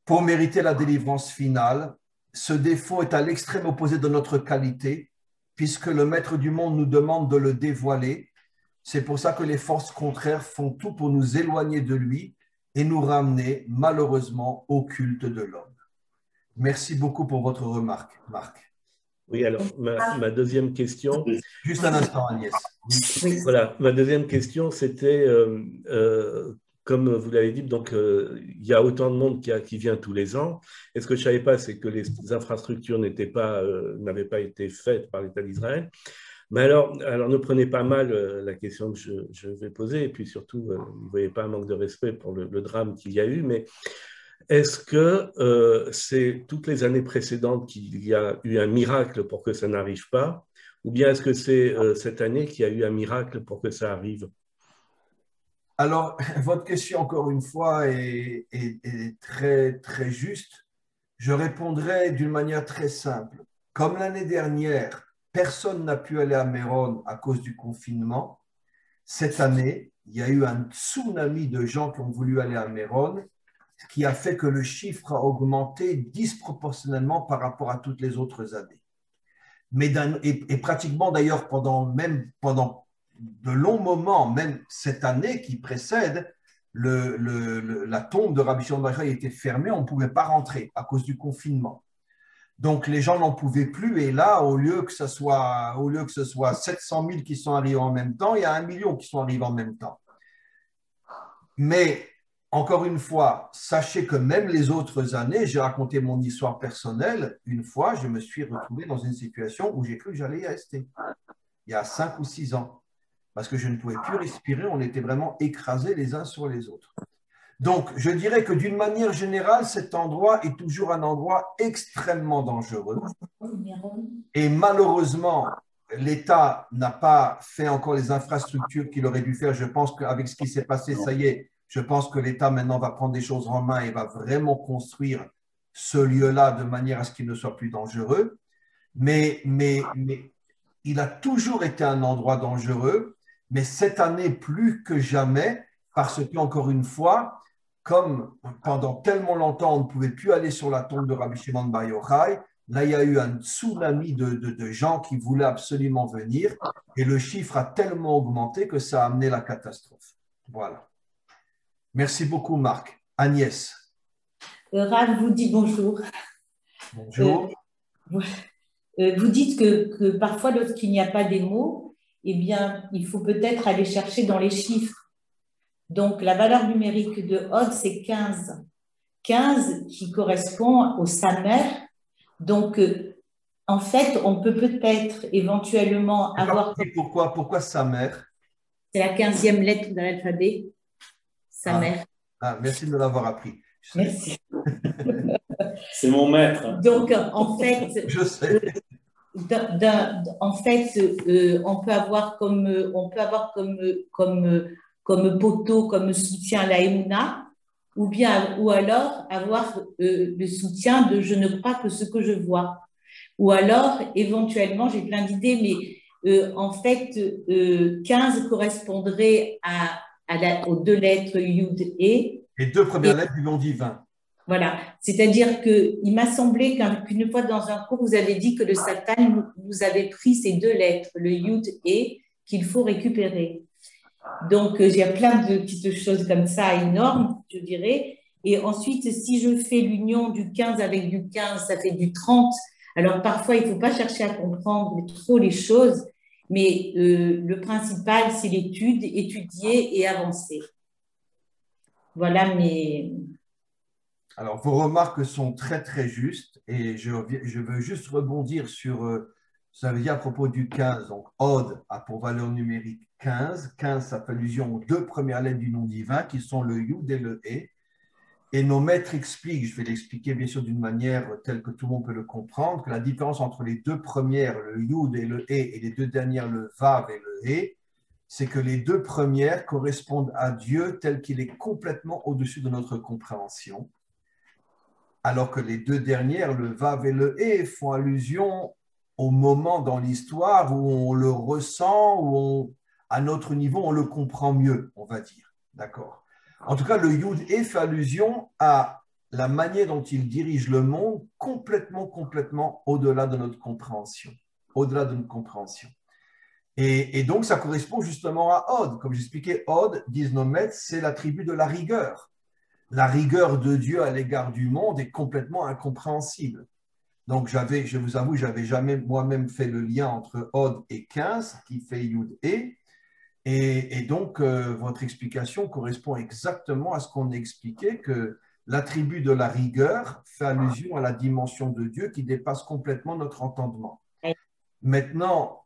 pour mériter la délivrance finale. Ce défaut est à l'extrême opposé de notre qualité, puisque le maître du monde nous demande de le dévoiler. C'est pour ça que les forces contraires font tout pour nous éloigner de lui et nous ramener malheureusement au culte de l'homme. Merci beaucoup pour votre remarque, Marc. Oui, alors ma deuxième question. Juste un instant, Agnès. Voilà, ma deuxième question, c'était, comme vous l'avez dit, donc il y a autant de monde qui vient tous les ans. Et ce que je ne savais pas, c'est que les infrastructures n'avaient pas été faites par l'État d'Israël. Mais alors, ne prenez pas mal la question que je vais poser, et puis surtout, ne voyez pas un manque de respect pour le drame qu'il y a eu, mais est-ce que c'est toutes les années précédentes qu'il y a eu un miracle pour que ça n'arrive pas, ou bien est-ce que c'est cette année qu'il y a eu un miracle pour que ça arrive? Alors, votre question, encore une fois, est très, très juste. Je répondrai d'une manière très simple. Comme l'année dernière, personne n'a pu aller à Méron à cause du confinement, cette année, il y a eu un tsunami de gens qui ont voulu aller à Méron, ce qui a fait que le chiffre a augmenté disproportionnellement par rapport à toutes les autres années. Et pratiquement d'ailleurs pendant de longs moments, même cette année qui précède, la tombe de Rabbi Shimon Bar Yochai était fermée, on ne pouvait pas rentrer à cause du confinement. Donc les gens n'en pouvaient plus, et là, au lieu que ce soit 700 000 qui sont arrivés en même temps, il y a 1 million qui sont arrivés en même temps. Mais encore une fois, sachez que même les autres années, j'ai raconté mon histoire personnelle, une fois, je me suis retrouvé dans une situation où j'ai cru que j'allais y rester, il y a 5 ou 6 ans, parce que je ne pouvais plus respirer, on était vraiment écrasés les uns sur les autres. Donc, je dirais que d'une manière générale, cet endroit est toujours un endroit extrêmement dangereux. Et malheureusement, l'État n'a pas fait encore les infrastructures qu'il aurait dû faire. Je pense qu'avec ce qui s'est passé, ça y est, je pense que l'État maintenant va prendre des choses en main et va vraiment construire ce lieu-là de manière à ce qu'il ne soit plus dangereux. Mais il a toujours été un endroit dangereux, mais cette année plus que jamais, parce que, encore une fois, comme pendant tellement longtemps, on ne pouvait plus aller sur la tombe de Rabbi Shimon Bar Yochai, là, il y a eu un tsunami de gens qui voulaient absolument venir, et le chiffre a tellement augmenté que ça a amené la catastrophe. Voilà. Merci beaucoup, Marc. Agnès. Rav vous dit bonjour. Bonjour. Vous dites que parfois, lorsqu'il n'y a pas des mots, eh bien, il faut peut-être aller chercher dans les chiffres. Donc, la valeur numérique de Hod, c'est 15. 15 qui correspond au Samer. Donc, en fait, on peut peut-être éventuellement avoir… Pourquoi Samer? C'est la 15e lettre de l'alphabet. Samer. Merci de me l'avoir appris. Merci. C'est mon maître. Donc, en fait… Je sais. En fait, on peut avoir comme poteau, comme soutien la Emouna, ou alors avoir le soutien de je ne crois que ce que je vois. Ou alors, éventuellement, j'ai plein d'idées, mais en fait, 15 correspondrait aux 2 lettres Yud et… Les 2 premières lettres du nom divin. Voilà, c'est-à-dire qu'il m'a semblé qu'une fois dans un cours, vous avez dit que le Satan vous avait pris ces 2 lettres, le Yud et, qu'il faut récupérer. Donc, il y a plein de petites choses comme ça énormes, je dirais. Et ensuite, si je fais l'union du 15 avec du 15, ça fait du 30. Alors, parfois, il ne faut pas chercher à comprendre trop les choses, mais le principal, c'est l'étude, étudier et avancer. Voilà mes… Alors, vos remarques sont très, très justes et je veux juste rebondir sur ça veut dire à propos du 15. Donc, Od a pour valeur numérique 15. 15, ça fait allusion aux 2 premières lettres du nom divin qui sont le Yud et le E. Et nos maîtres expliquent, je vais l'expliquer bien sûr d'une manière telle que tout le monde peut le comprendre, que la différence entre les 2 premières, le Yud et le E, et les 2 dernières, le Vav et le E, c'est que les 2 premières correspondent à Dieu tel qu'il est complètement au-dessus de notre compréhension. Alors que les 2 dernières, le Vav et le E, font allusion au moment dans l'histoire où on le ressent, où à notre niveau, on le comprend mieux, on va dire. D'accord. En tout cas, le Yud E fait allusion à la manière dont il dirige le monde complètement au-delà de notre compréhension. Au-delà de notre compréhension. Et donc, ça correspond justement à Od. Comme j'expliquais, Od, disent nos maîtres, c'est l'attribut de la rigueur. La rigueur de Dieu à l'égard du monde est complètement incompréhensible. Donc, je vous avoue, je n'avais jamais moi-même fait le lien entre Od et 15, qui fait Yud E. Et donc, votre explication correspond exactement à ce qu'on a expliqué, que l'attribut de la rigueur fait allusion à la dimension de Dieu qui dépasse complètement notre entendement. Maintenant,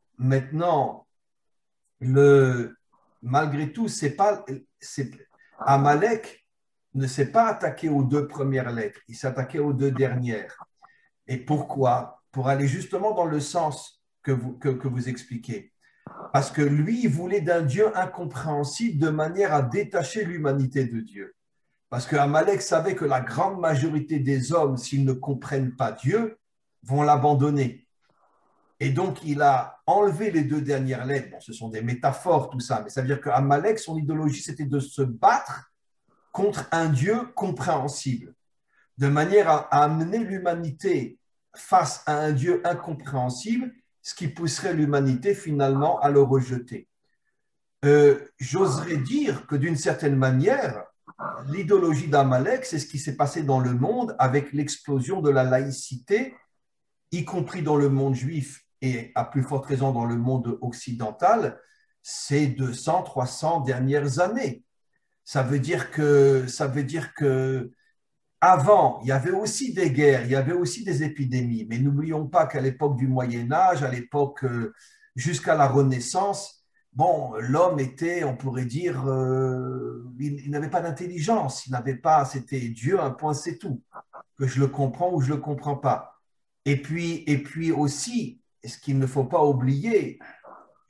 malgré tout, Amalek ne s'est pas attaqué aux 2 premières lettres, il s'est attaqué aux 2 dernières. Et pourquoi? Pour aller justement dans le sens que vous expliquez. Parce que lui, il voulait d'un Dieu incompréhensible de manière à détacher l'humanité de Dieu. Parce que Amalek savait que la grande majorité des hommes, s'ils ne comprennent pas Dieu, vont l'abandonner. Et donc, il a enlevé les 2 dernières lettres. Bon, ce sont des métaphores, tout ça, mais ça veut dire qu'Amalek, son idéologie, c'était de se battre contre un Dieu compréhensible, de manière à amener l'humanité face à un Dieu incompréhensible, ce qui pousserait l'humanité finalement à le rejeter. J'oserais dire que d'une certaine manière, l'idéologie d'Amalek, c'est ce qui s'est passé dans le monde avec l'explosion de la laïcité, y compris dans le monde juif et à plus forte raison dans le monde occidental, ces 200, 300 dernières années. ça veut dire que avant, il y avait aussi des guerres, il y avait aussi des épidémies, mais n'oublions pas qu'à l'époque du Moyen Âge, à l'époque jusqu'à la Renaissance, bon, l'homme était, on pourrait dire, il n'avait pas d'intelligence, il n'avait pas, c'était Dieu, un point, c'est tout, que je le comprends ou je le comprends pas. Et puis aussi, ce qu'il ne faut pas oublier,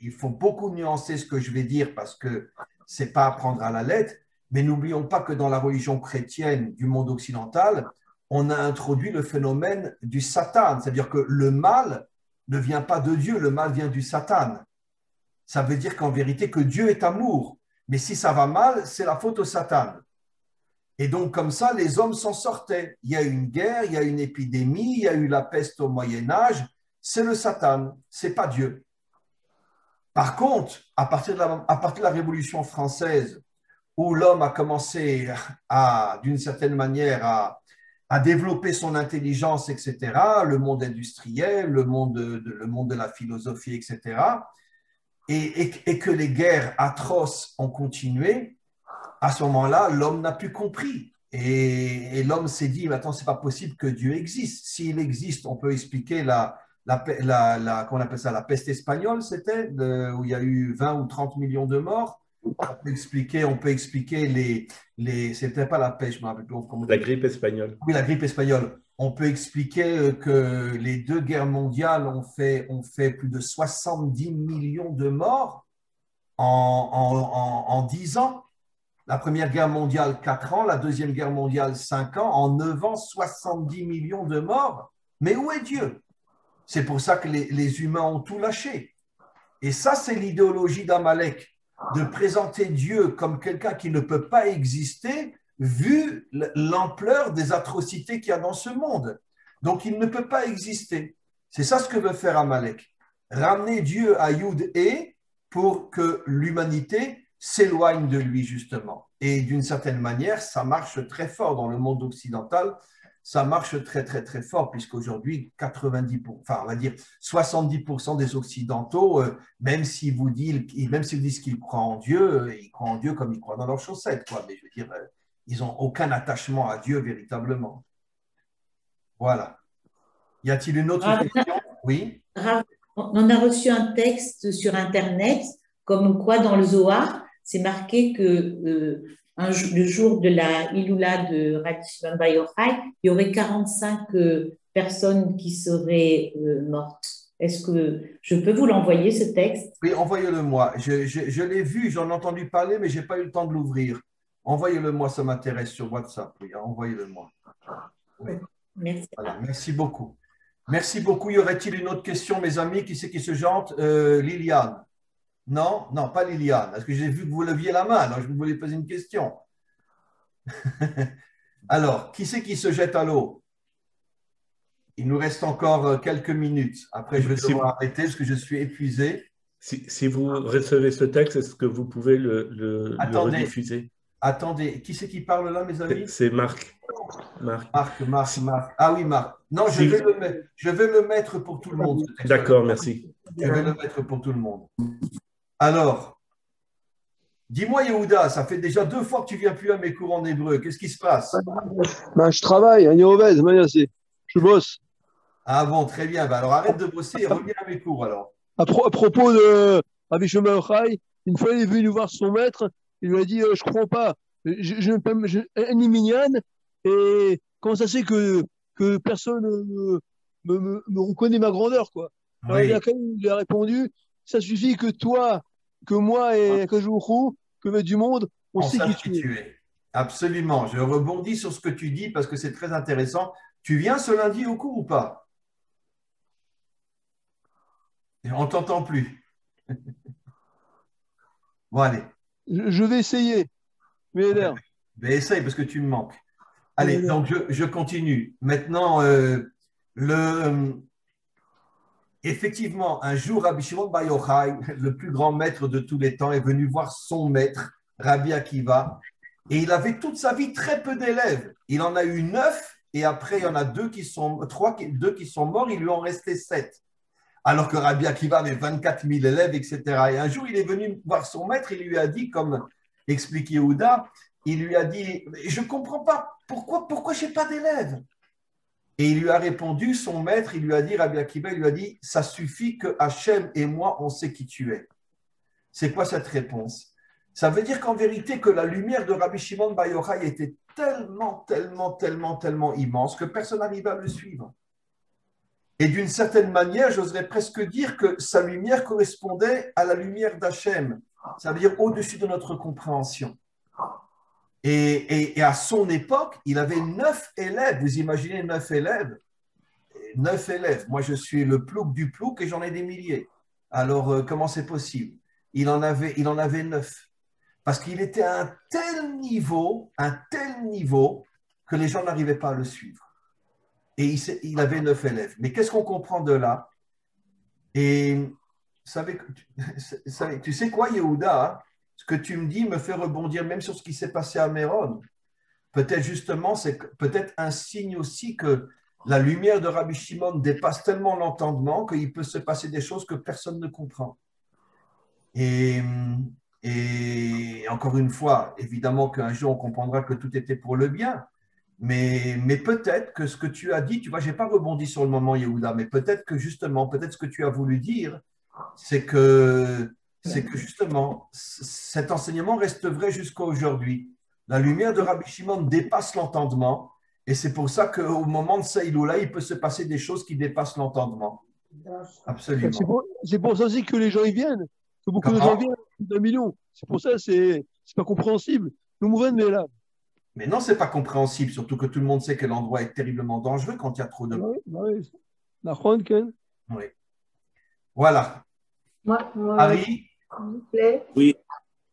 il faut beaucoup nuancer ce que je vais dire parce que c'est pas à prendre à la lettre, mais n'oublions pas que dans la religion chrétienne du monde occidental, on a introduit le phénomène du Satan, c'est-à-dire que le mal ne vient pas de Dieu, le mal vient du Satan. Ça veut dire qu'en vérité que Dieu est amour, mais si ça va mal, c'est la faute au Satan. Et donc comme ça, les hommes s'en sortaient. Il y a eu une guerre, il y a eu une épidémie, il y a eu la peste au Moyen Âge, c'est le Satan, c'est pas Dieu. Par contre, à partir de la Révolution française, où l'homme a commencé d'une certaine manière, à développer son intelligence, etc., le monde industriel, le monde de la philosophie, etc., et que les guerres atroces ont continué, à ce moment-là, l'homme n'a plus compris. Et l'homme s'est dit, maintenant, ce n'est pas possible que Dieu existe. S'il existe, on peut expliquer comment on appelle ça, la peste espagnole, c'était, où il y a eu 20 ou 30 millions de morts. On peut expliquer c'était pas la peste, je me rappelle plus comment. La grippe espagnole. Oui, la grippe espagnole. On peut expliquer que les deux guerres mondiales ont fait plus de 70 millions de morts en 10 ans. La première guerre mondiale, 4 ans. La deuxième guerre mondiale, 5 ans. En 9 ans, 70 millions de morts. Mais où est Dieu? C'est pour ça que les humains ont tout lâché. Et ça, c'est l'idéologie d'Amalek, de présenter Dieu comme quelqu'un qui ne peut pas exister vu l'ampleur des atrocités qu'il y a dans ce monde. Donc, il ne peut pas exister. C'est ça ce que veut faire Amalek. Ramener Dieu à Yud et pour que l'humanité s'éloigne de lui, justement. Et d'une certaine manière, ça marche très fort dans le monde occidental. Ça marche très, très, très fort, puisqu'aujourd'hui, 90%, enfin, on va dire 70% des Occidentaux, même s'ils vous disent qu'ils croient en Dieu, ils croient en Dieu comme ils croient dans leurs chaussettes, quoi. Mais je veux dire, ils n'ont aucun attachement à Dieu véritablement. Voilà. Y a-t-il une autre question? Oui. On a reçu un texte sur Internet, comme quoi dans le Zohar, c'est marqué que le jour de la Iloula de Rabbi Shimon Bar Yochai, il y aurait 45 personnes qui seraient mortes. Est-ce que je peux vous l'envoyer, ce texte? Oui, envoyez-le-moi. Je l'ai vu, j'en ai entendu parler, mais je n'ai pas eu le temps de l'ouvrir. Envoyez-le-moi, ça m'intéresse sur WhatsApp. Oui, envoyez-le-moi. Oui. Merci. Voilà, merci beaucoup. Merci beaucoup. Y aurait-il une autre question, mes amis? Qui c'est qui se jante? Liliane. Non, non, pas Liliane. Parce que j'ai vu que vous leviez la main, alors je voulais poser une question. Alors, qui c'est qui se jette à l'eau? Il nous reste encore quelques minutes. Après, je vais devoir arrêter parce que je suis épuisé. Si vous recevez ce texte, est-ce que vous pouvez le rediffuser? Attendez, qui c'est qui parle là, mes amis? C'est Marc. Marc. Ah oui, Marc. Non, je vais le mettre pour tout le monde. D'accord, merci. Je vais le mettre pour tout le monde. Alors, dis-moi, Yehuda, ça fait déjà 2 fois que tu viens plus à mes cours en hébreu. Qu'est-ce qui se passe? Ben, je travaille, je bosse. Ah bon, très bien. Ben alors arrête de bosser et reviens à mes cours alors. À propos de Rabbi Shimon Bar Yochai, une fois il est venu voir son maître, il lui a dit je comprends pas, Annie Mignane, et comment ça se fait que personne me reconnaît ma grandeur, quoi. Alors, Oui. il lui a répondu ça suffit que toi, que moi et que Jouchou, que du monde, on sait qui tu es. Absolument. Je rebondis sur ce que tu dis parce que c'est très intéressant. Tu viens ce lundi au cours ou pas? On ne t'entend plus. Bon, allez. Je vais essayer. Mais Mais essaye parce que tu me manques. Allez, donc je continue. Maintenant, effectivement, un jour, Rabbi Shimon Bar Yochai, le plus grand maître de tous les temps, est venu voir son maître, Rabbi Akiva, et il avait toute sa vie très peu d'élèves. Il en a eu 9, et après, il y en a 2 qui sont morts, il lui en restait 7. Alors que Rabbi Akiva avait 24 000 élèves, etc. Et un jour, il est venu voir son maître, il lui a dit, comme explique Yehuda, il lui a dit, je ne comprends pas, pourquoi je n'ai pas d'élèves? Et il lui a répondu, son maître, il lui a dit, Rabbi Akiva, il lui a dit, ça suffit que Hachem et moi, on sait qui tu es. C'est quoi cette réponse? Ça veut dire qu'en vérité, que la lumière de Rabbi Shimon Bar Yochai était tellement immense que personne n'arrivait à le suivre. Et d'une certaine manière, j'oserais presque dire que sa lumière correspondait à la lumière d'Hachem. Ça veut dire au-dessus de notre compréhension. Et à son époque, il avait 9 élèves. Vous imaginez 9 élèves? 9 élèves. Moi, je suis le plouc du plouc et j'en ai des milliers. Alors, comment c'est possible? Il en avait 9. Parce qu'il était à un tel niveau que les gens n'arrivaient pas à le suivre. Et il avait 9 élèves. Mais qu'est-ce qu'on comprend de là? Et tu sais quoi, Yehuda? Ce que tu me dis me fait rebondir même sur ce qui s'est passé à Méron. Peut-être justement, c'est peut-être un signe aussi que la lumière de Rabbi Shimon dépasse tellement l'entendement qu'il peut se passer des choses que personne ne comprend. Et encore une fois, évidemment qu'un jour on comprendra que tout était pour le bien. Mais peut-être que ce que tu as dit, tu vois, je n'ai pas rebondi sur le moment, Yehuda, mais peut-être que justement, peut-être ce que tu as voulu dire, c'est que justement, cet enseignement reste vrai jusqu'à aujourd'hui. La lumière de Rabbi Shimon dépasse l'entendement, et c'est pour ça qu'au moment de Saïloula, il peut se passer des choses qui dépassent l'entendement. Absolument. C'est pour ça aussi que les gens y viennent, que beaucoup de gens viennent, d'un million. C'est pour ça, c'est pas compréhensible. Le mouvement est là. Mais non, c'est pas compréhensible, surtout que tout le monde sait que l'endroit est terriblement dangereux quand il y a trop de monde. Oui. La Ken. Oui. Voilà. Harry. S'il vous plaît. Oui,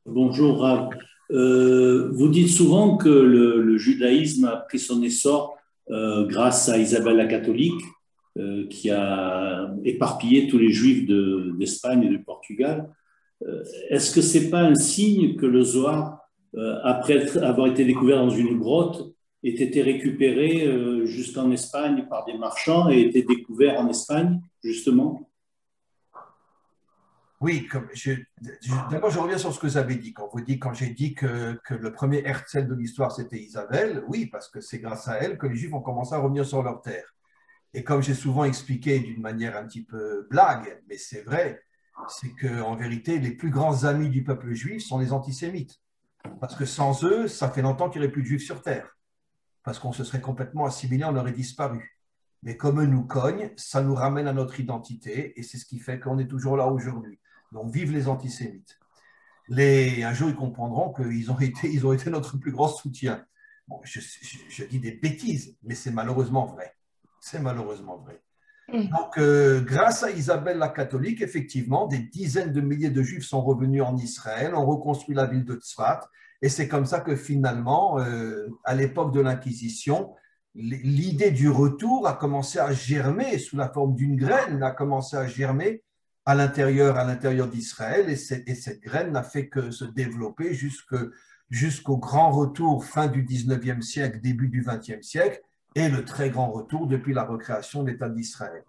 bonjour Rav. Vous dites souvent que le judaïsme a pris son essor grâce à Isabelle la catholique, qui a éparpillé tous les juifs d'Espagne et de Portugal. Est-ce que ce n'est pas un signe que le Zohar, après avoir été découvert dans une grotte, ait été récupéré jusqu'en Espagne par des marchands et été découvert en Espagne, justement? Oui, d'abord je reviens sur ce que vous avez dit. Quand j'ai dit que le premier Herzl de l'histoire c'était Isabelle, oui, parce que c'est grâce à elle que les Juifs ont commencé à revenir sur leur terre. Et comme j'ai souvent expliqué d'une manière un petit peu blague, mais c'est vrai, c'est qu'en vérité, les plus grands amis du peuple juif sont les antisémites. Parce que sans eux, ça fait longtemps qu'il n'y aurait plus de juifs sur terre. Parce qu'on se serait complètement assimilé, on aurait disparu. Mais comme eux nous cognent, ça nous ramène à notre identité et c'est ce qui fait qu'on est toujours là aujourd'hui. Donc, vive les antisémites. Un jour, ils comprendront qu'ils ont été notre plus grand soutien. Bon, je dis des bêtises, mais c'est malheureusement vrai. C'est malheureusement vrai. Donc, grâce à Isabelle la catholique, effectivement, des dizaines de milliers de Juifs sont revenus en Israël, ont reconstruit la ville de Tzfat, et c'est comme ça que finalement, à l'époque de l'Inquisition, l'idée du retour a commencé à germer sous la forme d'une graine, a commencé à germer à l'intérieur d'Israël, et cette graine n'a fait que se développer jusqu'au grand retour fin du 19e siècle, début du 20e siècle, et le très grand retour depuis la recréation de l'État d'Israël.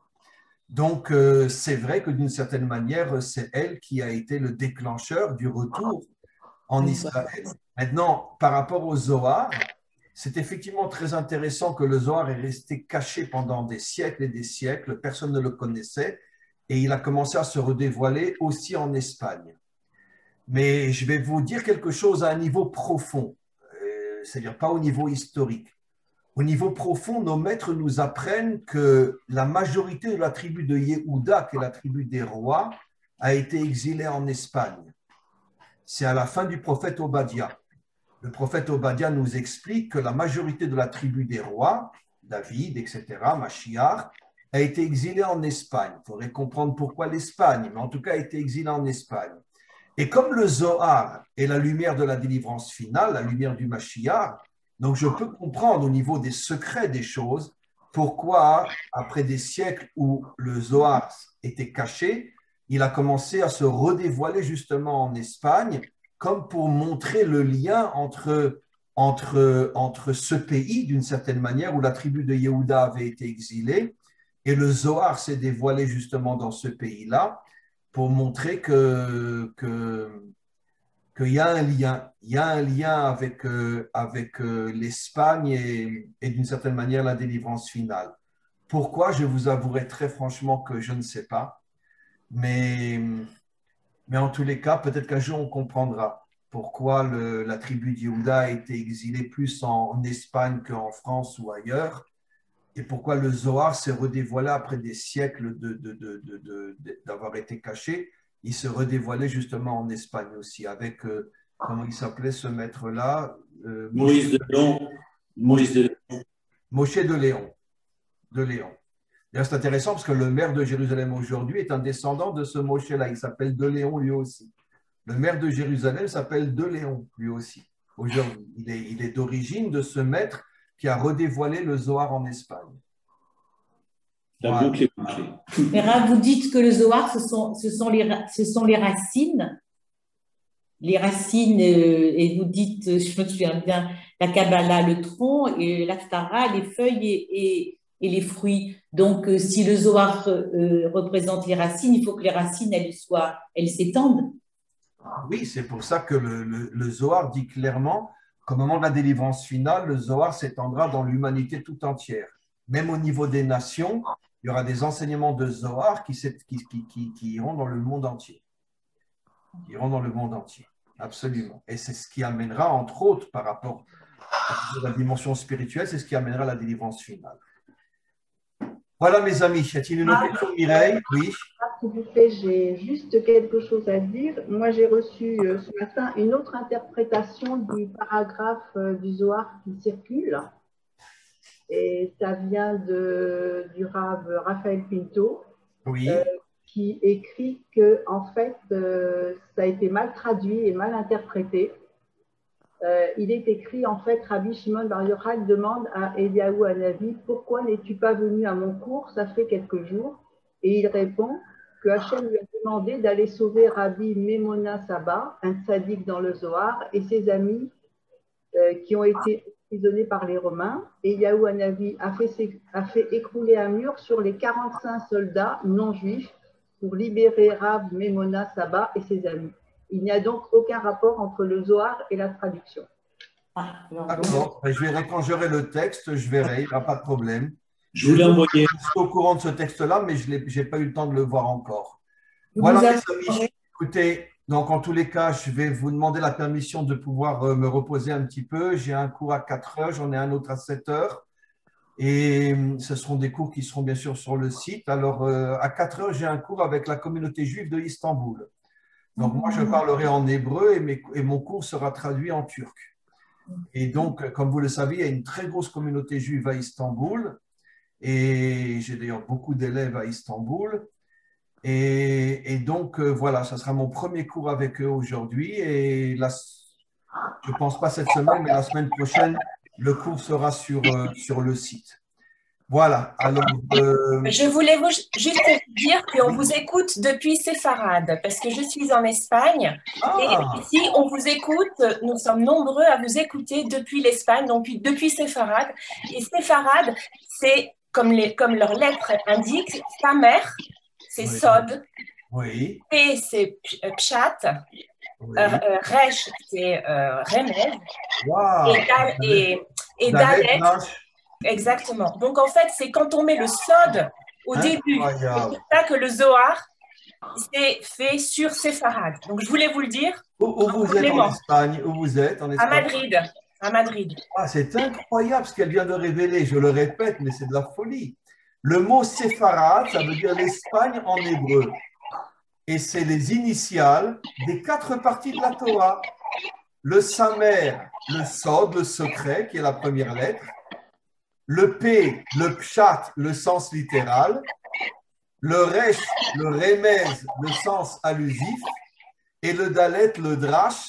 Donc, c'est vrai que d'une certaine manière, c'est elle qui a été le déclencheur du retour en Israël. Maintenant, par rapport au Zohar, c'est effectivement très intéressant que le Zohar est resté caché pendant des siècles et des siècles, personne ne le connaissait, et il a commencé à se redévoiler aussi en Espagne. Mais je vais vous dire quelque chose à un niveau profond, c'est-à-dire pas au niveau historique. Au niveau profond, nos maîtres nous apprennent que la majorité de la tribu de Yehuda, qui est la tribu des rois, a été exilée en Espagne. C'est à la fin du prophète Obadiah. Le prophète Obadiah nous explique que la majorité de la tribu des rois, David, etc., Machiar, a été exilée en Espagne. Il faudrait comprendre pourquoi l'Espagne, mais en tout cas a été exilée en Espagne. Et comme le Zohar est la lumière de la délivrance finale, la lumière du Machiar, donc je peux comprendre au niveau des secrets des choses pourquoi, après des siècles où le Zohar était caché, il a commencé à se redévoiler justement en Espagne, comme pour montrer le lien entre ce pays, d'une certaine manière, où la tribu de Yehuda avait été exilée, et le Zohar s'est dévoilé justement dans ce pays-là, pour montrer que qu'il y a un lien. Il y a un lien avec l'Espagne et d'une certaine manière la délivrance finale. Pourquoi? Je vous avouerai très franchement que je ne sais pas. Mais en tous les cas, peut-être qu'un jour on comprendra pourquoi la tribu d'Yehuda a été exilée plus en Espagne qu'en France ou ailleurs, et pourquoi le Zohar s'est redévoilé après des siècles d'avoir été caché. Il se redévoilait justement en Espagne aussi, avec, comment il s'appelait ce maître-là? Moïse de Léon. Moshe de Léon. D'ailleurs, c'est intéressant parce que le maire de Jérusalem aujourd'hui est un descendant de ce Moshe-là. Il s'appelle de Léon lui aussi. Le maire de Jérusalem s'appelle de Léon lui aussi. Aujourd'hui, il est d'origine de ce maître qui a redévoilé le Zohar en Espagne. La boucle est bouclée. Mais Rav, vous dites que le Zohar, ce sont les racines. Les racines, et vous dites, je me souviens bien, la Kabbalah, le tronc, et l'Aftara, les feuilles et les fruits. Donc, si le Zohar représente les racines, il faut que les racines, elles s'étendent. Oui, c'est pour ça que le Zohar dit clairement qu'au moment de la délivrance finale, le Zohar s'étendra dans l'humanité tout entière. Même au niveau des nations, il y aura des enseignements de Zohar qui iront dans le monde entier. Qui iront dans le monde entier, absolument. Et c'est ce qui amènera, entre autres, par rapport à la dimension spirituelle, c'est ce qui amènera la délivrance finale. Voilà, mes amis. Y a-t-il une autre question, Mireille? Oui. S'il vous plaît, j'ai juste quelque chose à dire. Moi, j'ai reçu ce matin une autre interprétation du paragraphe du Zohar qui circule. Et ça vient du Rav Raphaël Pinto, Oui. qui écrit que, en fait, ça a été mal traduit et mal interprété. Il est écrit, en fait, Rabbi Shimon Bar Yochai demande à Eliyahu Hanavi, pourquoi n'es-tu pas venu à mon cours? Ça fait quelques jours. Et il répond que Hachem lui a demandé d'aller sauver Rabbi Memona Saba, un tzaddik dans le Zohar, et ses amis qui ont été emprisonnés par les Romains. Et Eliyahu Hanavi a fait écrouler un mur sur les 45 soldats non juifs pour libérer Rav Memona Saba et ses amis. Il n'y a donc aucun rapport entre le Zohar et la traduction. D'accord. Je verrai quand j'aurai le texte, je verrai, il n'y aura pas de problème. Je vous l'ai envoyé. Je suis au courant de ce texte-là, mais je n'ai pas eu le temps de le voir encore. Vous Voilà, nous mes amis. Écoutez, donc en tous les cas, je vais vous demander la permission de pouvoir me reposer un petit peu. J'ai un cours à 4 heures, j'en ai un autre à 7 heures. Et ce seront des cours qui seront bien sûr sur le site. Alors, à 4 heures, j'ai un cours avec la communauté juive de Istanbul. Donc, moi, je parlerai en hébreu et mon cours sera traduit en turc. Et donc, comme vous le savez, il y a une très grosse communauté juive à Istanbul. Et j'ai d'ailleurs beaucoup d'élèves à Istanbul. Et donc, voilà, ça sera mon premier cours avec eux aujourd'hui. Et là, je ne pense pas cette semaine, mais la semaine prochaine, le cours sera sur le site. Voilà. Alors, je voulais juste vous dire qu'on vous écoute depuis Séfarade, parce que je suis en Espagne. Et ici, on vous écoute, nous sommes nombreux à vous écouter depuis l'Espagne, donc depuis Séfarade. Et Séfarade, c'est, comme leur lettre indique, sa mère, c'est oui. Sod. Oui. P, c'est Pshat. Oui. Resh, c'est Remez. Wow. Et Dalet. Exactement. Donc, en fait, c'est quand on met le Sod au début. C'est pour ça que le Zohar, c'est fait sur Séfarade. Donc, je voulais vous le dire. Où vous êtes en Espagne? Où vous êtes en Espagne? À Madrid. À Madrid. Ah, c'est incroyable ce qu'elle vient de révéler. Je le répète, mais c'est de la folie. Le mot Séfarade, ça veut dire l'Espagne en hébreu. Et c'est les initiales des 4 parties de la Torah. Le Samer, le Sod, le secret, qui est la première lettre. Le P, le Pshat, le sens littéral. Le Resh, le Remez, le sens allusif. Et le Dalet, le Drash,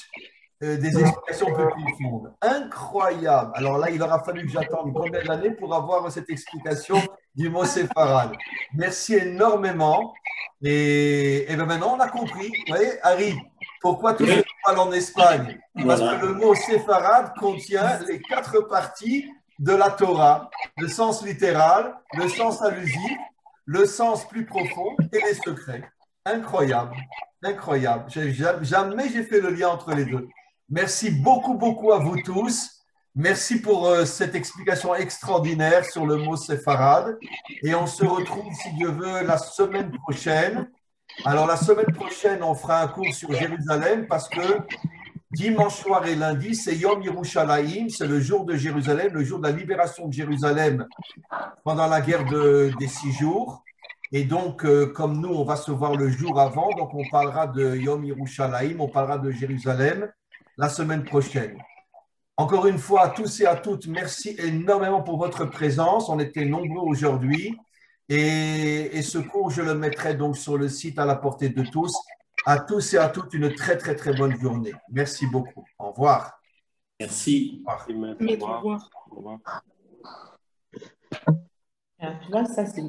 des explications plus profondes. Incroyable. Alors là, il aura fallu que j'attende combien d'années pour avoir cette explication du mot séfarade. Merci énormément. Et bien maintenant, on a compris. Vous voyez, Harry, pourquoi tout se parle en Espagne? Parce que le mot séfarade contient les 4 parties de la Torah. Le sens littéral, le sens allusif, le sens plus profond et les secrets. Incroyable, incroyable. Jamais j'ai fait le lien entre les deux. Merci beaucoup, beaucoup à vous tous. Merci pour cette explication extraordinaire sur le mot séfarade. Et on se retrouve, si Dieu veut, la semaine prochaine. Alors, la semaine prochaine, on fera un cours sur Jérusalem parce que dimanche soir et lundi, c'est Yom Yerushalayim, c'est le jour de Jérusalem, le jour de la libération de Jérusalem pendant la guerre des 6 jours. Et donc, comme nous, on va se voir le jour avant, donc on parlera de Yom Yerushalayim, on parlera de Jérusalem la semaine prochaine. Encore une fois, à tous et à toutes, merci énormément pour votre présence. On était nombreux aujourd'hui. Et ce cours, je le mettrai donc sur le site à la portée de tous. À tous et à toutes, une très, très, très bonne journée. Merci beaucoup. Au revoir. Merci. Au revoir. Au revoir. Tu vois, ça, c'est